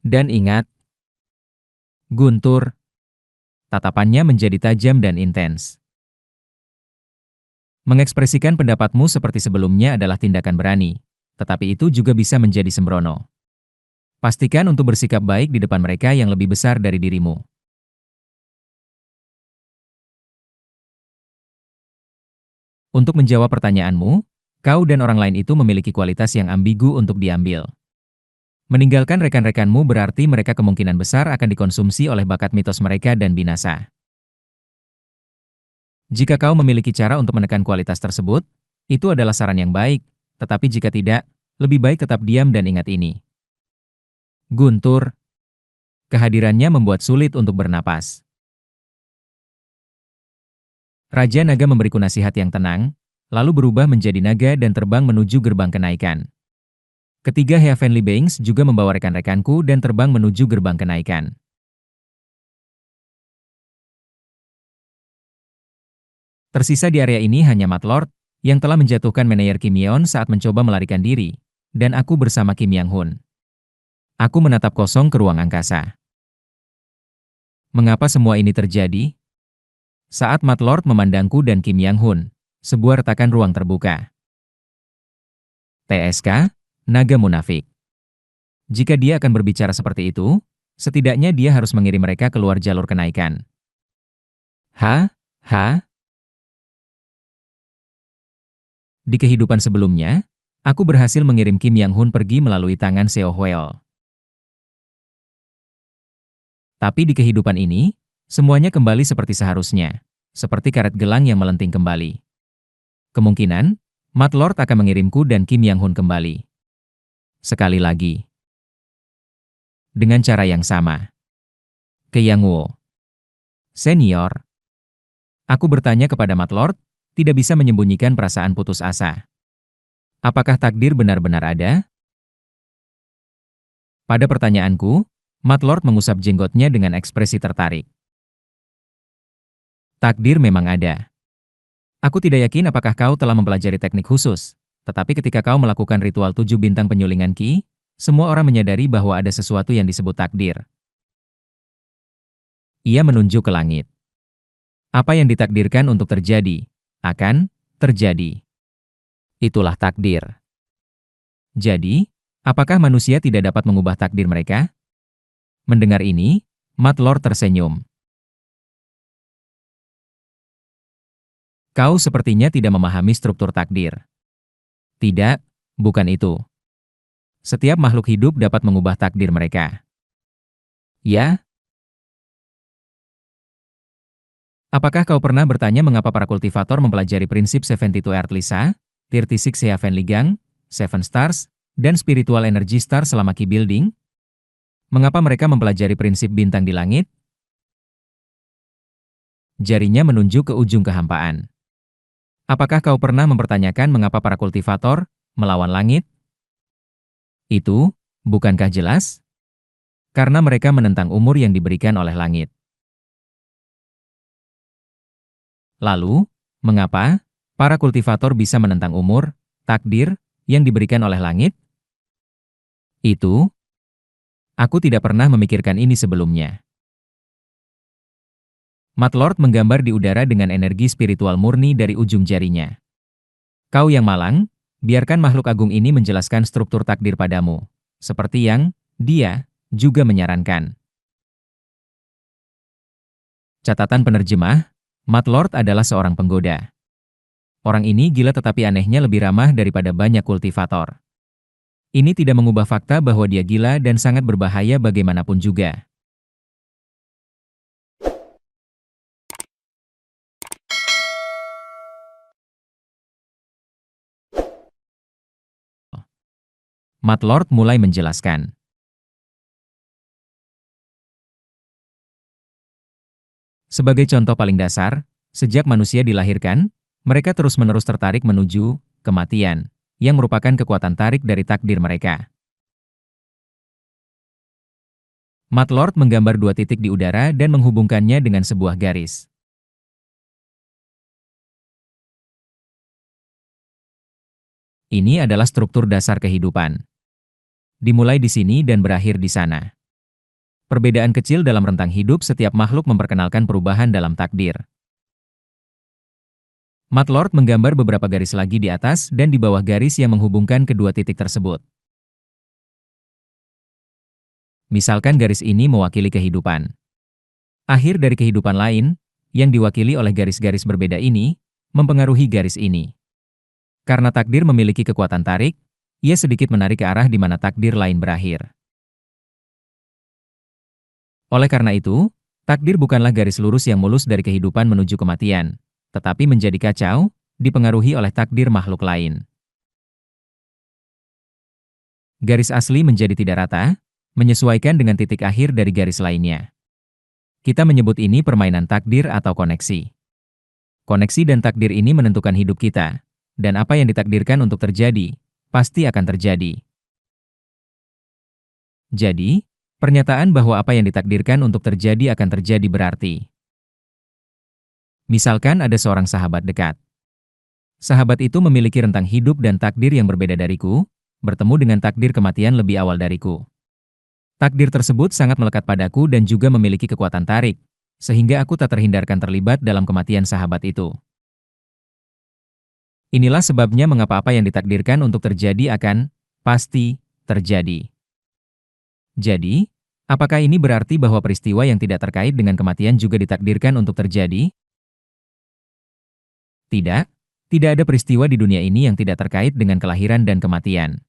A: Dan ingat, Guntur. Tatapannya menjadi tajam dan intens. Mengekspresikan pendapatmu seperti sebelumnya adalah tindakan berani, tetapi itu juga bisa menjadi sembrono. Pastikan untuk bersikap baik di depan mereka yang lebih besar dari dirimu. Untuk menjawab pertanyaanmu, kau dan orang lain itu memiliki kualitas yang ambigu untuk diambil. Meninggalkan rekan-rekanmu berarti mereka kemungkinan besar akan dikonsumsi oleh bakat mitos mereka dan binasa. Jika kau memiliki cara untuk menekan kualitas tersebut, itu adalah saran yang baik, tetapi jika tidak, lebih baik tetap diam dan ingat ini. Guntur, kehadirannya membuat sulit untuk bernapas. Raja Naga memberiku nasihat yang tenang, lalu berubah menjadi naga dan terbang menuju gerbang kenaikan. Ketiga Heavenly Beings juga membawa rekan-rekanku dan terbang menuju gerbang kenaikan. Tersisa di area ini hanya Mat Lord, yang telah menjatuhkan Meneer Kim Yeon saat mencoba melarikan diri, dan aku bersama Kim Yang Hun. Aku menatap kosong ke ruang angkasa. Mengapa semua ini terjadi? Saat Mat Lord memandangku dan Kim Yang Hun, sebuah retakan ruang terbuka. TSK, Naga Munafik. Jika dia akan berbicara seperti itu, setidaknya dia harus mengirim mereka keluar jalur kenaikan. Ha? Di kehidupan sebelumnya, aku berhasil mengirim Kim Yang Hun pergi melalui tangan Seo Hweo. Tapi di kehidupan ini, semuanya kembali seperti seharusnya, seperti karet gelang yang melenting kembali. Kemungkinan, Mat Lord akan mengirimku dan Kim Yang Hun kembali. Sekali lagi. Dengan cara yang sama. Ke Yang Wo. Senior. Aku bertanya kepada Mat Lord, tidak bisa menyembunyikan perasaan putus asa. Apakah takdir benar-benar ada? Pada pertanyaanku, Mat Lord mengusap jenggotnya dengan ekspresi tertarik. Takdir memang ada. Aku tidak yakin apakah kau telah mempelajari teknik khusus, tetapi ketika kau melakukan ritual 7 bintang penyulingan Ki, semua orang menyadari bahwa ada sesuatu yang disebut takdir. Ia menunjuk ke langit. Apa yang ditakdirkan untuk terjadi, akan terjadi. Itulah takdir. Jadi, apakah manusia tidak dapat mengubah takdir mereka? Mendengar ini, Mat Lord tersenyum. Kau sepertinya tidak memahami struktur takdir. Tidak, bukan itu. Setiap makhluk hidup dapat mengubah takdir mereka. Ya? Apakah kau pernah bertanya mengapa para kultivator mempelajari prinsip 72 Earth Lisa, 36 Heavenly Gang, 7 Stars, dan Spiritual Energy Star selama Ki Building? Mengapa mereka mempelajari prinsip bintang di langit? Jarinya menunjuk ke ujung kehampaan. Apakah kau pernah mempertanyakan mengapa para kultivator melawan langit? Itu, bukankah jelas? Karena mereka menentang umur yang diberikan oleh langit. Lalu, mengapa para kultivator bisa menentang umur, takdir, yang diberikan oleh langit? Itu, aku tidak pernah memikirkan ini sebelumnya. Mat Lord menggambar di udara dengan energi spiritual murni dari ujung jarinya. Kau yang malang, biarkan makhluk agung ini menjelaskan struktur takdir padamu. Seperti yang dia juga menyarankan. Catatan penerjemah, Mat Lord adalah seorang penggoda. Orang ini gila tetapi anehnya lebih ramah daripada banyak kultivator. Ini tidak mengubah fakta bahwa dia gila dan sangat berbahaya bagaimanapun juga. Mat Lord mulai menjelaskan. Sebagai contoh paling dasar, sejak manusia dilahirkan, mereka terus-menerus tertarik menuju kematian, yang merupakan kekuatan tarik dari takdir mereka. Mat Lord menggambar 2 titik di udara dan menghubungkannya dengan sebuah garis. Ini adalah struktur dasar kehidupan. Dimulai di sini dan berakhir di sana. Perbedaan kecil dalam rentang hidup setiap makhluk memperkenalkan perubahan dalam takdir. Mat Lord menggambar beberapa garis lagi di atas dan di bawah garis yang menghubungkan kedua titik tersebut. Misalkan garis ini mewakili kehidupan. Akhir dari kehidupan lain, yang diwakili oleh garis-garis berbeda ini, mempengaruhi garis ini. Karena takdir memiliki kekuatan tarik, ia sedikit menarik ke arah di mana takdir lain berakhir. Oleh karena itu, takdir bukanlah garis lurus yang mulus dari kehidupan menuju kematian, tetapi menjadi kacau, dipengaruhi oleh takdir makhluk lain. Garis asli menjadi tidak rata, menyesuaikan dengan titik akhir dari garis lainnya. Kita menyebut ini permainan takdir atau koneksi. Koneksi dan takdir ini menentukan hidup kita, dan apa yang ditakdirkan untuk terjadi, pasti akan terjadi. Jadi, pernyataan bahwa apa yang ditakdirkan untuk terjadi akan terjadi berarti. Misalkan ada seorang sahabat dekat. Sahabat itu memiliki rentang hidup dan takdir yang berbeda dariku, bertemu dengan takdir kematian lebih awal dariku. Takdir tersebut sangat melekat padaku dan juga memiliki kekuatan tarik, sehingga aku tak terhindarkan terlibat dalam kematian sahabat itu. Inilah sebabnya mengapa apa yang ditakdirkan untuk terjadi akan pasti terjadi. Jadi, apakah ini berarti bahwa peristiwa yang tidak terkait dengan kematian juga ditakdirkan untuk terjadi? Tidak, tidak ada peristiwa di dunia ini yang tidak terkait dengan kelahiran dan kematian.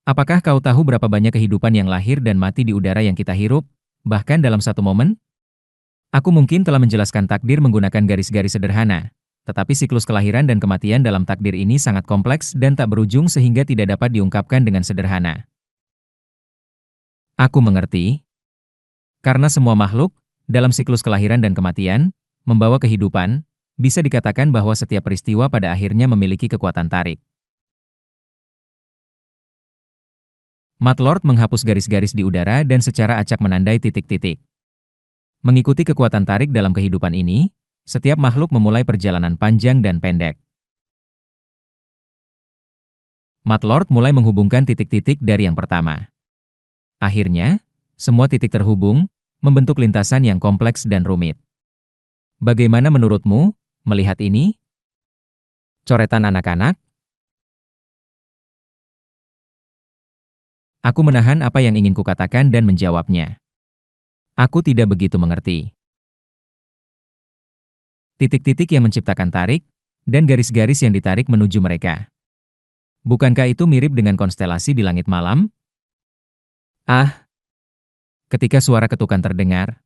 A: Apakah kau tahu berapa banyak kehidupan yang lahir dan mati di udara yang kita hirup, bahkan dalam satu momen? Aku mungkin telah menjelaskan takdir menggunakan garis-garis sederhana, tetapi siklus kelahiran dan kematian dalam takdir ini sangat kompleks dan tak berujung sehingga tidak dapat diungkapkan dengan sederhana. Aku mengerti. Karena semua makhluk, dalam siklus kelahiran dan kematian, membawa kehidupan, bisa dikatakan bahwa setiap peristiwa pada akhirnya memiliki kekuatan tarik. Matlord menghapus garis-garis di udara dan secara acak menandai titik-titik. Mengikuti kekuatan tarik dalam kehidupan ini, setiap makhluk memulai perjalanan panjang dan pendek. Matlord mulai menghubungkan titik-titik dari yang pertama. Akhirnya, semua titik terhubung, membentuk lintasan yang kompleks dan rumit. Bagaimana menurutmu, melihat ini? Coretan anak-anak? Aku menahan apa yang ingin kukatakan dan menjawabnya. Aku tidak begitu mengerti. Titik-titik yang menciptakan tarik, dan garis-garis yang ditarik menuju mereka. Bukankah itu mirip dengan konstelasi di langit malam? Ah! Ketika suara ketukan terdengar,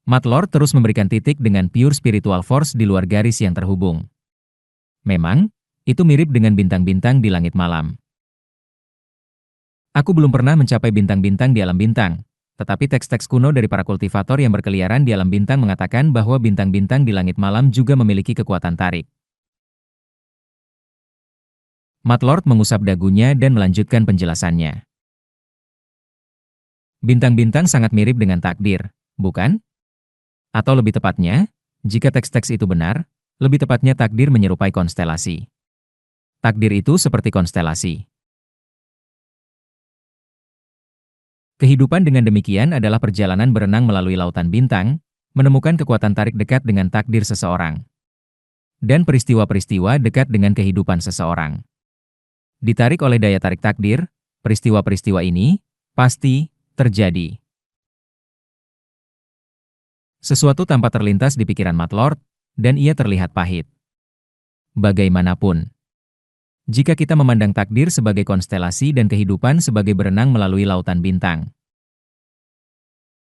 A: Matlord terus memberikan titik dengan pure spiritual force di luar garis yang terhubung. Memang, itu mirip dengan bintang-bintang di langit malam. Aku belum pernah mencapai bintang-bintang di alam bintang, tetapi teks-teks kuno dari para kultivator yang berkeliaran di alam bintang mengatakan bahwa bintang-bintang di langit malam juga memiliki kekuatan tarik. Matlord mengusap dagunya dan melanjutkan penjelasannya. Bintang-bintang sangat mirip dengan takdir, bukan? Atau lebih tepatnya, jika teks-teks itu benar, lebih tepatnya takdir menyerupai konstelasi. Takdir itu seperti konstelasi. Kehidupan dengan demikian adalah perjalanan berenang melalui lautan bintang, menemukan kekuatan tarik dekat dengan takdir seseorang. Dan peristiwa-peristiwa dekat dengan kehidupan seseorang. Ditarik oleh daya tarik takdir, peristiwa-peristiwa ini pasti terjadi. Sesuatu tampak terlintas di pikiran Matlord, dan ia terlihat pahit. Bagaimanapun, jika kita memandang takdir sebagai konstelasi dan kehidupan sebagai berenang melalui lautan bintang.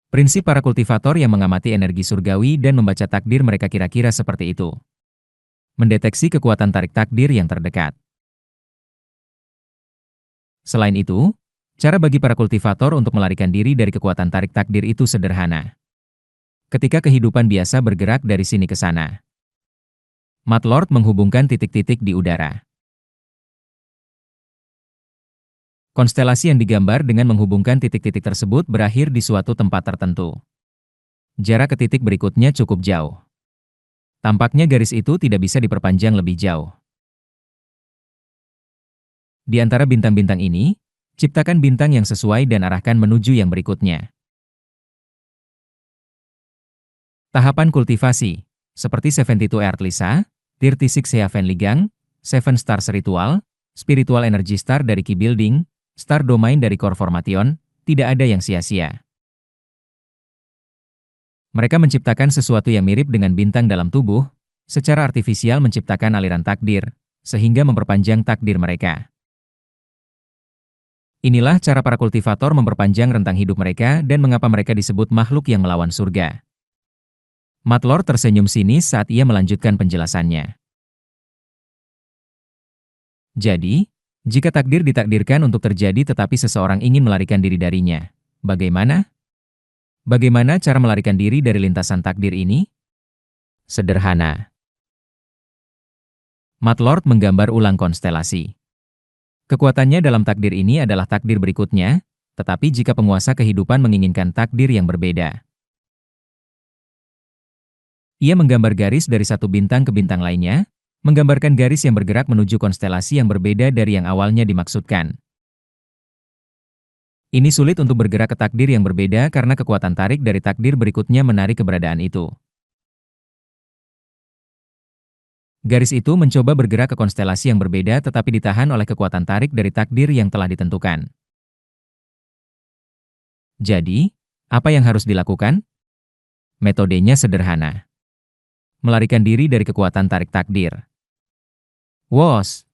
A: Prinsip para kultivator yang mengamati energi surgawi dan membaca takdir mereka kira-kira seperti itu. Mendeteksi kekuatan tarik takdir yang terdekat. Selain itu, cara bagi para kultivator untuk melarikan diri dari kekuatan tarik takdir itu sederhana. Ketika kehidupan biasa bergerak dari sini ke sana, Matlord menghubungkan titik-titik di udara. Konstelasi yang digambar dengan menghubungkan titik-titik tersebut berakhir di suatu tempat tertentu. Jarak ke titik berikutnya cukup jauh. Tampaknya garis itu tidak bisa diperpanjang lebih jauh. Di antara bintang-bintang ini, ciptakan bintang yang sesuai dan arahkan menuju yang berikutnya. Tahapan kultivasi, seperti 72 Earth Lisa, 36 Heavenly Gang, 7 Stars Ritual, Spiritual Energy Star dari Key Building, Star Domain dari Core Formation, tidak ada yang sia-sia. Mereka menciptakan sesuatu yang mirip dengan bintang dalam tubuh, secara artifisial menciptakan aliran takdir, sehingga memperpanjang takdir mereka. Inilah cara para kultivator memperpanjang rentang hidup mereka dan mengapa mereka disebut makhluk yang melawan surga. Matlor tersenyum sinis saat ia melanjutkan penjelasannya. Jadi, jika takdir ditakdirkan untuk terjadi tetapi seseorang ingin melarikan diri darinya, bagaimana? Bagaimana cara melarikan diri dari lintasan takdir ini? Sederhana. Matlord menggambar ulang konstelasi. Kekuatannya dalam takdir ini adalah takdir berikutnya, tetapi jika penguasa kehidupan menginginkan takdir yang berbeda. Ia menggambar garis dari satu bintang ke bintang lainnya, menggambarkan garis yang bergerak menuju konstelasi yang berbeda dari yang awalnya dimaksudkan. Ini sulit untuk bergerak ke takdir yang berbeda karena kekuatan tarik dari takdir berikutnya menarik keberadaan itu. Garis itu mencoba bergerak ke konstelasi yang berbeda tetapi ditahan oleh kekuatan tarik dari takdir yang telah ditentukan. Jadi, apa yang harus dilakukan? Metodenya sederhana. Melarikan diri dari kekuatan tarik takdir. Wos!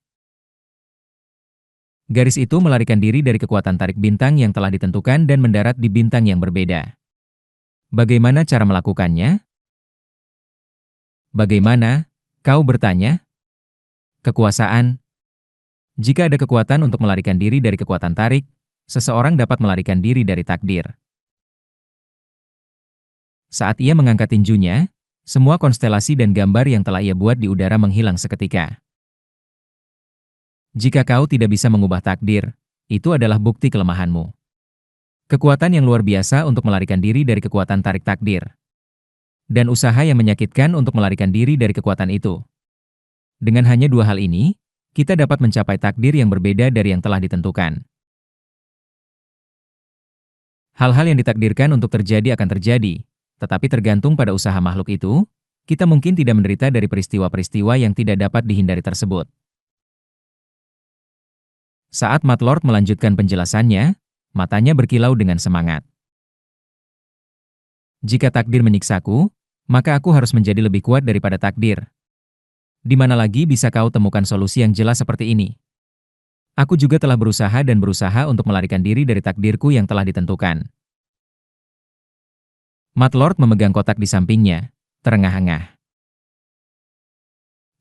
A: Garis itu melarikan diri dari kekuatan tarik bintang yang telah ditentukan dan mendarat di bintang yang berbeda. Bagaimana cara melakukannya? Bagaimana? Kau bertanya? Kekuasaan. Jika ada kekuatan untuk melarikan diri dari kekuatan tarik, seseorang dapat melarikan diri dari takdir. Saat ia mengangkat tinjunya, semua konstelasi dan gambar yang telah ia buat di udara menghilang seketika. Jika kau tidak bisa mengubah takdir, itu adalah bukti kelemahanmu. Kekuatan yang luar biasa untuk melarikan diri dari kekuatan tarik takdir. Dan usaha yang menyakitkan untuk melarikan diri dari kekuatan itu. Dengan hanya dua hal ini, kita dapat mencapai takdir yang berbeda dari yang telah ditentukan. Hal-hal yang ditakdirkan untuk terjadi akan terjadi, tetapi tergantung pada usaha makhluk itu, kita mungkin tidak menderita dari peristiwa-peristiwa yang tidak dapat dihindari tersebut. Saat Matlord melanjutkan penjelasannya, matanya berkilau dengan semangat. Jika takdir menyiksaku, maka aku harus menjadi lebih kuat daripada takdir. Di mana lagi bisa kau temukan solusi yang jelas seperti ini? Aku juga telah berusaha dan berusaha untuk melarikan diri dari takdirku yang telah ditentukan. Matlord memegang kotak di sampingnya, terengah-engah.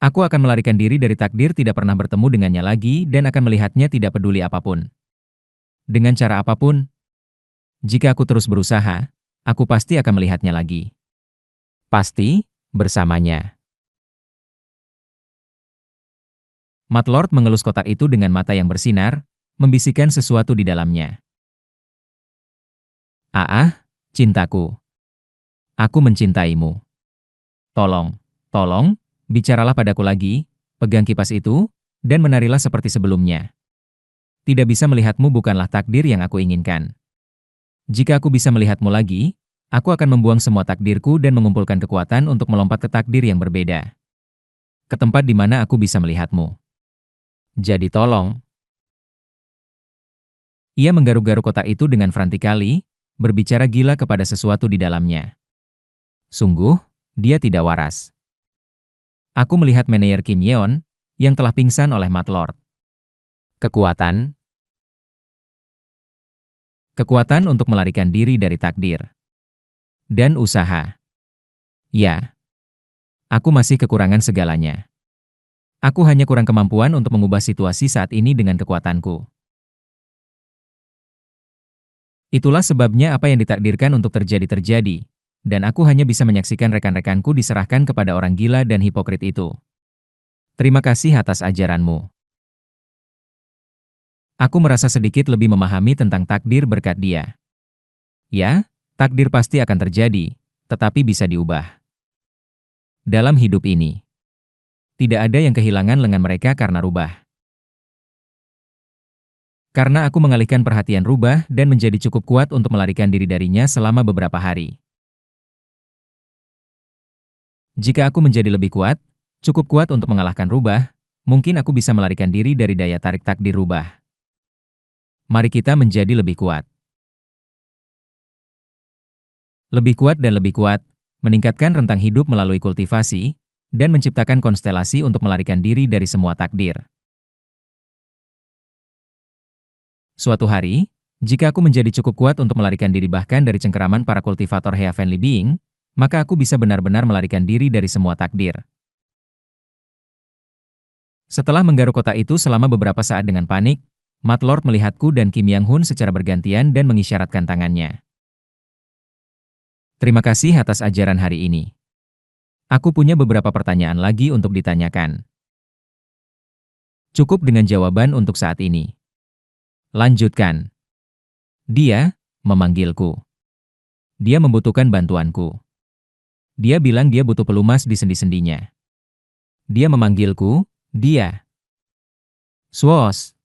A: Aku akan melarikan diri dari takdir tidak pernah bertemu dengannya lagi dan akan melihatnya tidak peduli apapun. Dengan cara apapun, jika aku terus berusaha, aku pasti akan melihatnya lagi. Pasti, bersamanya. Matlord mengelus kotak itu dengan mata yang bersinar, membisikkan sesuatu di dalamnya. Cintaku. Aku mencintaimu. Tolong, bicaralah padaku lagi, pegang kipas itu, dan menarilah seperti sebelumnya. Tidak bisa melihatmu bukanlah takdir yang aku inginkan. Jika aku bisa melihatmu lagi, aku akan membuang semua takdirku dan mengumpulkan kekuatan untuk melompat ke takdir yang berbeda. Ke tempat di mana aku bisa melihatmu. Jadi tolong. Ia menggaruk-garuk kotak itu dengan frantikali, berbicara gila kepada sesuatu di dalamnya. Sungguh, dia tidak waras. Aku melihat Meneer Kim Yeon, yang telah pingsan oleh Matlord. Kekuatan untuk melarikan diri dari takdir. Dan usaha. Ya. Aku masih kekurangan segalanya. Aku hanya kurang kemampuan untuk mengubah situasi saat ini dengan kekuatanku. Itulah sebabnya apa yang ditakdirkan untuk terjadi, dan aku hanya bisa menyaksikan rekan-rekanku diserahkan kepada orang gila dan hipokrit itu. Terima kasih atas ajaranmu. Aku merasa sedikit lebih memahami tentang takdir berkat dia. Ya, takdir pasti akan terjadi, tetapi bisa diubah. Dalam hidup ini, tidak ada yang kehilangan lengan mereka karena rubah. Karena aku mengalihkan perhatian rubah dan menjadi cukup kuat untuk melarikan diri darinya selama beberapa hari. Jika aku menjadi lebih kuat, cukup kuat untuk mengalahkan rubah, mungkin aku bisa melarikan diri dari daya tarik takdir rubah. Mari kita menjadi lebih kuat. Lebih kuat dan lebih kuat, meningkatkan rentang hidup melalui kultivasi, dan menciptakan konstelasi untuk melarikan diri dari semua takdir. Suatu hari, jika aku menjadi cukup kuat untuk melarikan diri bahkan dari cengkeraman para kultivator Heavenly Being, maka aku bisa benar-benar melarikan diri dari semua takdir. Setelah menggaruk kota itu selama beberapa saat dengan panik, Mat Lord melihatku dan Kim Yang Hun secara bergantian dan mengisyaratkan tangannya. Terima kasih atas ajaran hari ini. Aku punya beberapa pertanyaan lagi untuk ditanyakan. Cukup dengan jawaban untuk saat ini. Lanjutkan. Dia memanggilku. Dia membutuhkan bantuanku. Dia bilang dia butuh pelumas di sendi-sendinya. Dia memanggilku, dia. Swos.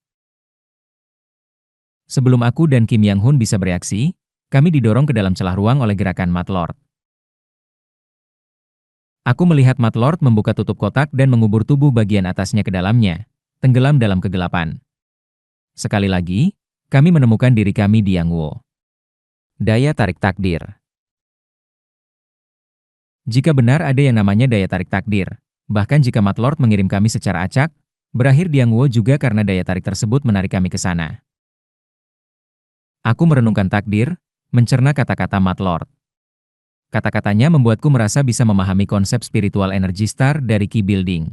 A: Sebelum aku dan Kim Yang Hun bisa bereaksi, kami didorong ke dalam celah ruang oleh gerakan Mat Lord. Aku melihat Mat Lord membuka tutup kotak dan mengubur tubuh bagian atasnya ke dalamnya, tenggelam dalam kegelapan. Sekali lagi, kami menemukan diri kami di Yang Wo. Daya tarik takdir. Jika benar ada yang namanya daya tarik takdir, bahkan jika Mat Lord mengirim kami secara acak, berakhir di Yang Wo juga karena daya tarik tersebut menarik kami ke sana. Aku merenungkan takdir, mencerna kata-kata Mat Lord. Kata-katanya membuatku merasa bisa memahami konsep spiritual energy star dari Ki Building.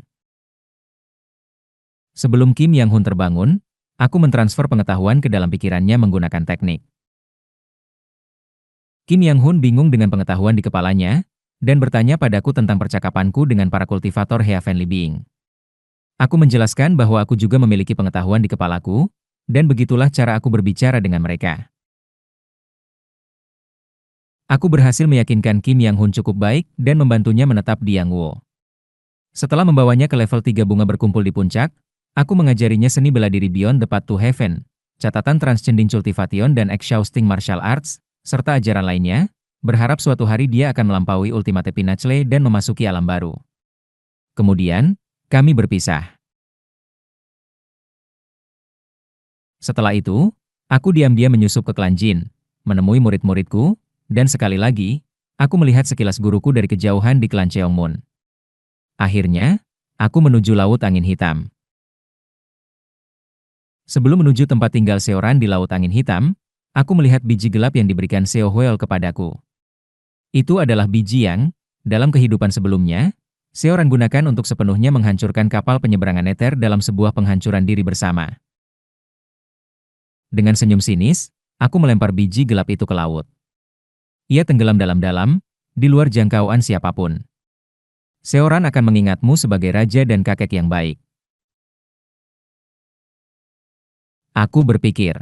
A: Sebelum Kim Yang Hun terbangun, aku mentransfer pengetahuan ke dalam pikirannya menggunakan teknik. Kim Yang Hun bingung dengan pengetahuan di kepalanya, dan bertanya padaku tentang percakapanku dengan para kultivator Heavenly Being. Aku menjelaskan bahwa aku juga memiliki pengetahuan di kepalaku, dan begitulah cara aku berbicara dengan mereka. Aku berhasil meyakinkan Kim Yang Hun cukup baik dan membantunya menetap di Yang Wo. Setelah membawanya ke level 3 bunga berkumpul di puncak, aku mengajarinya seni bela diri Beyond the Path to Heaven, catatan Transcending Cultivation dan Exhausting Martial Arts, serta ajaran lainnya, berharap suatu hari dia akan melampaui Ultimate Pinnacle dan memasuki alam baru. Kemudian, kami berpisah. Setelah itu, aku diam-diam menyusup ke Klan Jin, menemui murid-muridku, dan sekali lagi, aku melihat sekilas guruku dari kejauhan di Klan Cheongmun. Akhirnya, aku menuju Laut Angin Hitam. Sebelum menuju tempat tinggal Seoran di Laut Angin Hitam, aku melihat biji gelap yang diberikan Seo Hwel kepadaku. Itu adalah biji yang, dalam kehidupan sebelumnya, Seoran gunakan untuk sepenuhnya menghancurkan kapal penyeberangan Nether dalam sebuah penghancuran diri bersama. Dengan senyum sinis, aku melempar biji gelap itu ke laut. Ia tenggelam dalam-dalam, di luar jangkauan siapapun. Seoran akan mengingatmu sebagai raja dan kakek yang baik. Aku berpikir.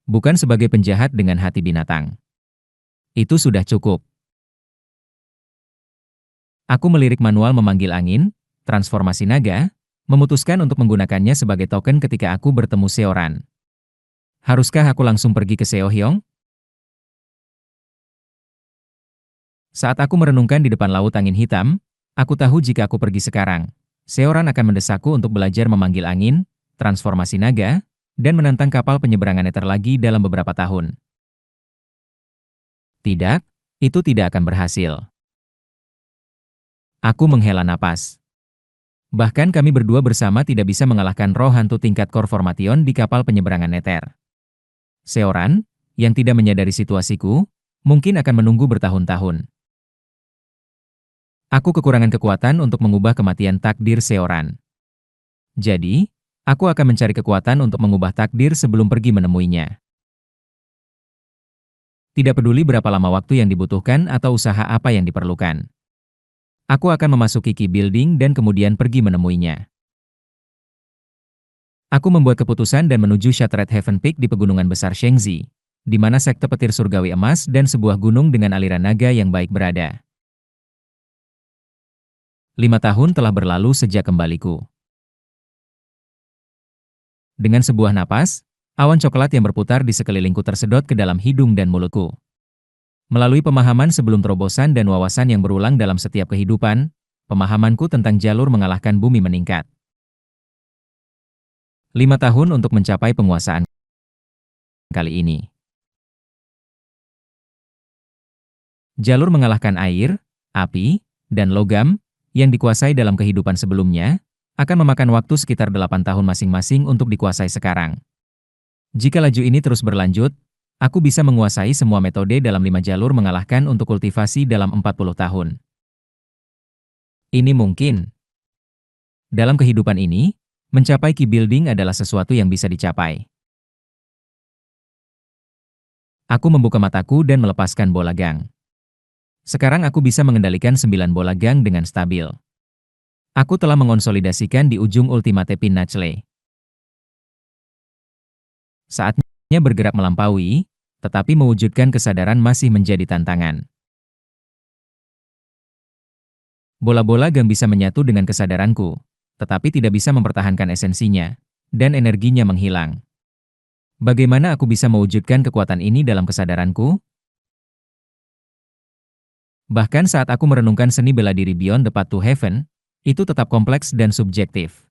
A: Bukan sebagai penjahat dengan hati binatang. Itu sudah cukup. Aku melirik manual memanggil angin, transformasi naga, memutuskan untuk menggunakannya sebagai token ketika aku bertemu Seoran. Haruskah aku langsung pergi ke Seo Hyong? Saat aku merenungkan di depan Laut Angin Hitam, aku tahu jika aku pergi sekarang, Seoran akan mendesakku untuk belajar memanggil angin, transformasi naga, dan menantang kapal penyeberangan Nether lagi dalam beberapa tahun. Tidak, itu tidak akan berhasil. Aku menghela napas. Bahkan kami berdua bersama tidak bisa mengalahkan roh hantu tingkat Core Formation di kapal penyeberangan Nether. Seoran, yang tidak menyadari situasiku, mungkin akan menunggu bertahun-tahun. Aku kekurangan kekuatan untuk mengubah kematian takdir Seoran. Jadi, aku akan mencari kekuatan untuk mengubah takdir sebelum pergi menemuinya. Tidak peduli berapa lama waktu yang dibutuhkan atau usaha apa yang diperlukan. Aku akan memasuki Ki Building dan kemudian pergi menemuinya. Aku membuat keputusan dan menuju Shattered Heaven Peak di pegunungan besar Shengzi, di mana sekte petir surgawi emas dan sebuah gunung dengan aliran naga yang baik berada. 5 tahun telah berlalu sejak kembaliku. Dengan sebuah napas, awan coklat yang berputar di sekelilingku tersedot ke dalam hidung dan mulutku. Melalui pemahaman sebelum terobosan dan wawasan yang berulang dalam setiap kehidupan, pemahamanku tentang jalur mengalahkan bumi meningkat. 5 tahun untuk mencapai penguasaan. kali ini. Jalur mengalahkan air, api, dan logam yang dikuasai dalam kehidupan sebelumnya akan memakan waktu sekitar 8 tahun masing-masing untuk dikuasai sekarang. Jika laju ini terus berlanjut, aku bisa menguasai semua metode dalam 5 jalur mengalahkan untuk kultivasi dalam 40 tahun. Ini mungkin. Dalam kehidupan ini, mencapai key building adalah sesuatu yang bisa dicapai. Aku membuka mataku dan melepaskan bola gang. Sekarang aku bisa mengendalikan 9 bola gang dengan stabil. Aku telah mengonsolidasikan di ujung Ultimate Pinnacle. Saatnya bergerak melampaui, tetapi mewujudkan kesadaran masih menjadi tantangan. Bola-bola gang bisa menyatu dengan kesadaranku, tetapi tidak bisa mempertahankan esensinya, dan energinya menghilang. Bagaimana aku bisa mewujudkan kekuatan ini dalam kesadaranku? Bahkan saat aku merenungkan seni bela diri Beyond the Path to Heaven, itu tetap kompleks dan subjektif.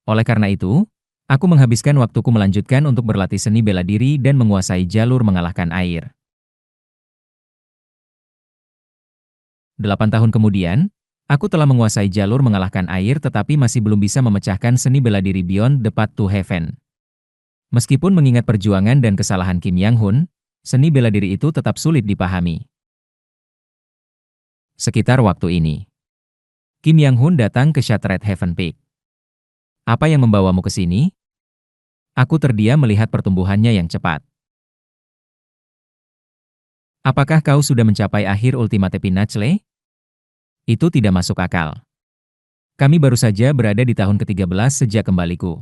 A: Oleh karena itu, aku menghabiskan waktuku melanjutkan untuk berlatih seni bela diri dan menguasai jalur mengalahkan air. 8 tahun kemudian, aku telah menguasai jalur mengalahkan air tetapi masih belum bisa memecahkan seni bela diri Beyond the Path to Heaven. Meskipun mengingat perjuangan dan kesalahan Kim Yang-hun, seni bela diri itu tetap sulit dipahami. Sekitar waktu ini, Kim Yang-hun datang ke Shattered Heaven Peak. Apa yang membawamu ke sini? Aku terdiam melihat pertumbuhannya yang cepat. Apakah kau sudah mencapai akhir Ultimate Pinnacle? Itu tidak masuk akal. Kami baru saja berada di tahun ke-13 sejak kembaliku.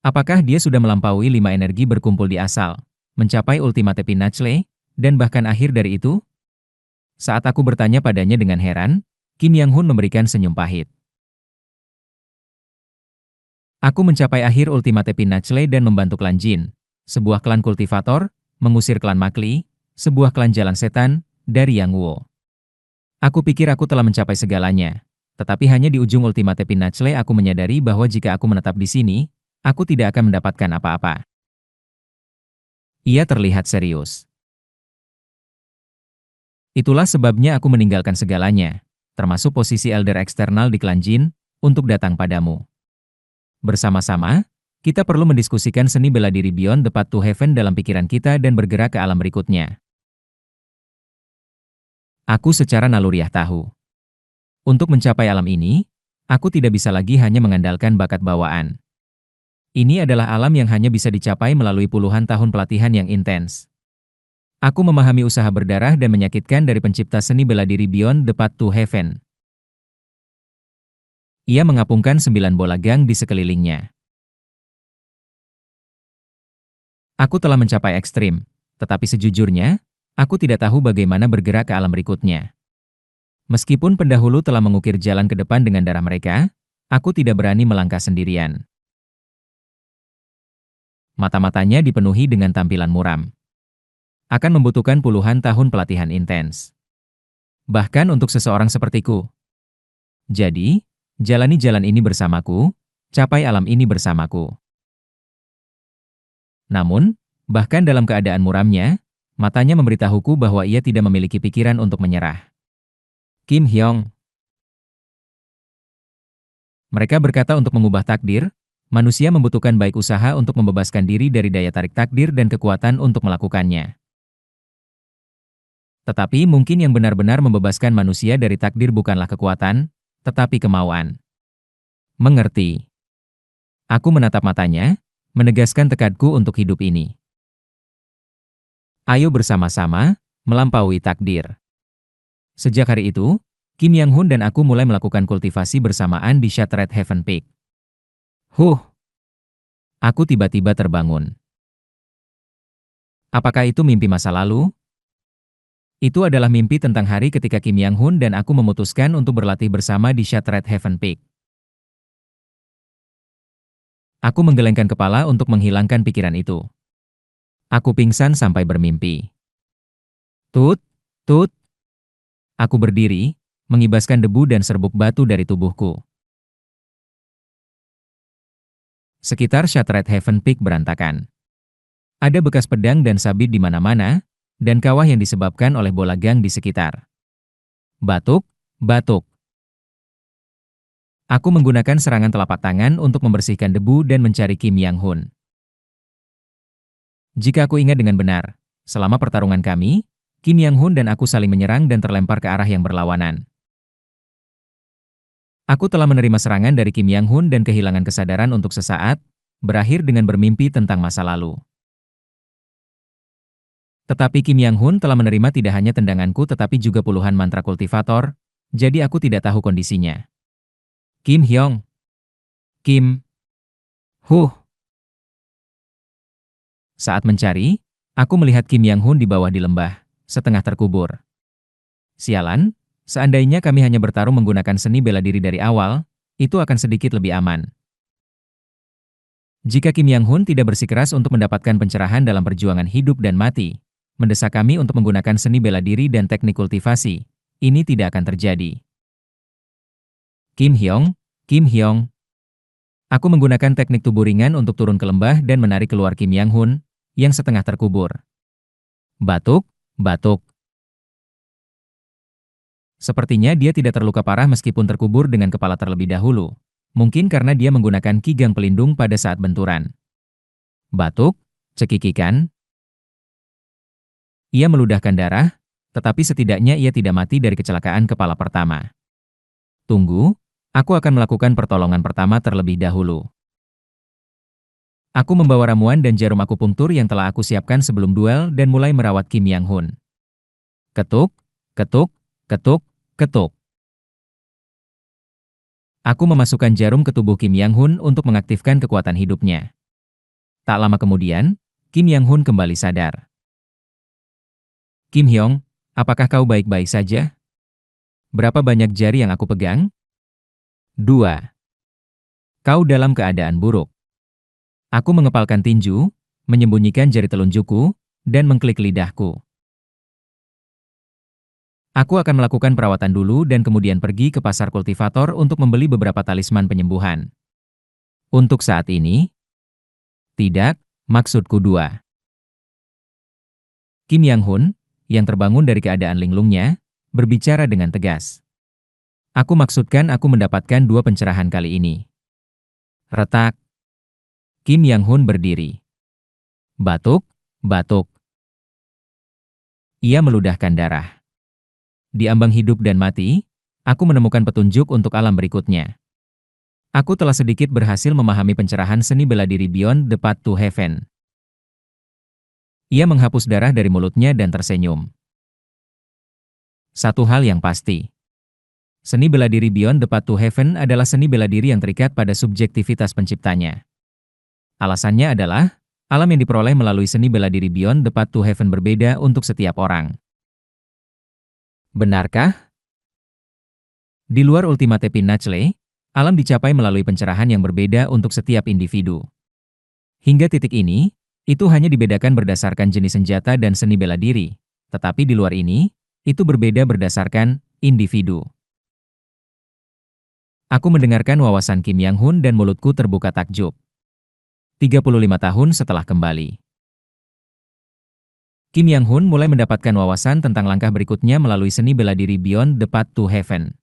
A: Apakah dia sudah melampaui 5 energi berkumpul di asal, mencapai Ultimate Pinnacle, dan bahkan akhir dari itu? Saat aku bertanya padanya dengan heran, Kim Yang-hun memberikan senyum pahit. Aku mencapai akhir Ultimate Pinnacle dan membantu klan Jin, sebuah klan kultivator, mengusir klan Makli, sebuah klan jalan setan, dari Yang Wo. Aku pikir aku telah mencapai segalanya, tetapi hanya di ujung Ultimate Pinnacle aku menyadari bahwa jika aku menetap di sini, aku tidak akan mendapatkan apa-apa. Ia terlihat serius. Itulah sebabnya aku meninggalkan segalanya, termasuk posisi elder eksternal di klan Jin, untuk datang padamu. Bersama-sama, kita perlu mendiskusikan seni bela diri Beyond the Path to Heaven dalam pikiran kita dan bergerak ke alam berikutnya. Aku secara naluriah tahu. Untuk mencapai alam ini, aku tidak bisa lagi hanya mengandalkan bakat bawaan. Ini adalah alam yang hanya bisa dicapai melalui puluhan tahun pelatihan yang intens. Aku memahami usaha berdarah dan menyakitkan dari pencipta seni bela diri Beyond the Path to Heaven. Ia mengapungkan 9 bola gang di sekelilingnya. Aku telah mencapai ekstrim, tetapi sejujurnya, aku tidak tahu bagaimana bergerak ke alam berikutnya. Meskipun pendahulu telah mengukir jalan ke depan dengan darah mereka, aku tidak berani melangkah sendirian. Mata-matanya dipenuhi dengan tampilan muram. Akan membutuhkan puluhan tahun pelatihan intens. Bahkan untuk seseorang sepertiku. Jadi, jalani jalan ini bersamaku, capai alam ini bersamaku. Namun, bahkan dalam keadaan muramnya, matanya memberitahuku bahwa ia tidak memiliki pikiran untuk menyerah. Kim Hyong. Mereka berkata untuk mengubah takdir, manusia membutuhkan baik usaha untuk membebaskan diri dari daya tarik takdir dan kekuatan untuk melakukannya. Tetapi mungkin yang benar-benar membebaskan manusia dari takdir bukanlah kekuatan, tetapi kemauan. Mengerti. Aku menatap matanya, menegaskan tekadku untuk hidup ini. Ayo bersama-sama, melampaui takdir. Sejak hari itu, Kim Yang-hun dan aku mulai melakukan kultivasi bersamaan di Shattered Heaven Peak. Aku tiba-tiba terbangun. Apakah itu mimpi masa lalu? Itu adalah mimpi tentang hari ketika Kim Yang-hun dan aku memutuskan untuk berlatih bersama di Shattered Heaven Peak. Aku menggelengkan kepala untuk menghilangkan pikiran itu. Aku pingsan sampai bermimpi. Tut, tut. Aku berdiri, mengibaskan debu dan serbuk batu dari tubuhku. Sekitar Shattered Heaven Peak berantakan. Ada bekas pedang dan sabit di mana-mana, dan kawah yang disebabkan oleh bola gang di sekitar. Batuk, batuk. Aku menggunakan serangan telapak tangan untuk membersihkan debu dan mencari Kim Yang Hun. Jika aku ingat dengan benar, selama pertarungan kami, Kim Yang Hun dan aku saling menyerang dan terlempar ke arah yang berlawanan. Aku telah menerima serangan dari Kim Yang Hun dan kehilangan kesadaran untuk sesaat, berakhir dengan bermimpi tentang masa lalu. Tetapi Kim Yang Hun telah menerima tidak hanya tendanganku tetapi juga puluhan mantra kultivator, jadi aku tidak tahu kondisinya. Kim Hyong. Kim. Huh. Saat mencari, aku melihat Kim Yang Hun di bawah di lembah, setengah terkubur. Sialan, seandainya kami hanya bertarung menggunakan seni bela diri dari awal, itu akan sedikit lebih aman. Jika Kim Yang Hun tidak bersikeras untuk mendapatkan pencerahan dalam perjuangan hidup dan mati, mendesak kami untuk menggunakan seni bela diri dan teknik kultivasi, ini tidak akan terjadi. Kim Hyong, Kim Hyong. Aku menggunakan teknik tubuh ringan untuk turun ke lembah dan menarik keluar Kim Yang Hun, yang setengah terkubur. Batuk, batuk. Sepertinya dia tidak terluka parah meskipun terkubur dengan kepala terlebih dahulu. Mungkin karena dia menggunakan kigang pelindung pada saat benturan. Batuk, cekikikan. Ia meludahkan darah, tetapi setidaknya ia tidak mati dari kecelakaan kepala pertama. Tunggu, aku akan melakukan pertolongan pertama terlebih dahulu. Aku membawa ramuan dan jarum akupunktur yang telah aku siapkan sebelum duel dan mulai merawat Kim Yang Hun. Ketuk, ketuk, ketuk, ketuk. Aku memasukkan jarum ke tubuh Kim Yang Hun untuk mengaktifkan kekuatan hidupnya. Tak lama kemudian, Kim Yang Hun kembali sadar. Kim Hyong, apakah kau baik-baik saja? Berapa banyak jari yang aku pegang? 2. Kau dalam keadaan buruk. Aku mengepalkan tinju, menyembunyikan jari telunjukku, dan mengklik lidahku. Aku akan melakukan perawatan dulu dan kemudian pergi ke pasar kultivator untuk membeli beberapa talisman penyembuhan. Untuk saat ini, tidak, maksudku 2. Kim Yang Hun, yang terbangun dari keadaan linglungnya, berbicara dengan tegas. Aku maksudkan aku mendapatkan 2 pencerahan kali ini. Retak. Kim Yang Hun berdiri. Batuk, batuk. Ia meludahkan darah. Di ambang hidup dan mati, aku menemukan petunjuk untuk alam berikutnya. Aku telah sedikit berhasil memahami pencerahan seni bela diri Beyond the Path to Heaven. Ia menghapus darah dari mulutnya dan tersenyum. Satu hal yang pasti. Seni bela diri Beyond the Path to Heaven adalah seni bela diri yang terikat pada subjektivitas penciptanya. Alasannya adalah, alam yang diperoleh melalui seni bela diri Beyond the Path to Heaven berbeda untuk setiap orang. Benarkah? Di luar Ultimate Pinnacle, alam dicapai melalui pencerahan yang berbeda untuk setiap individu. Hingga titik ini, itu hanya dibedakan berdasarkan jenis senjata dan seni bela diri, tetapi di luar ini, itu berbeda berdasarkan individu. Aku mendengarkan wawasan Kim Yang Hun dan mulutku terbuka takjub. 35 tahun setelah kembali. Kim Yang Hun mulai mendapatkan wawasan tentang langkah berikutnya melalui seni bela diri Beyond the Path to Heaven.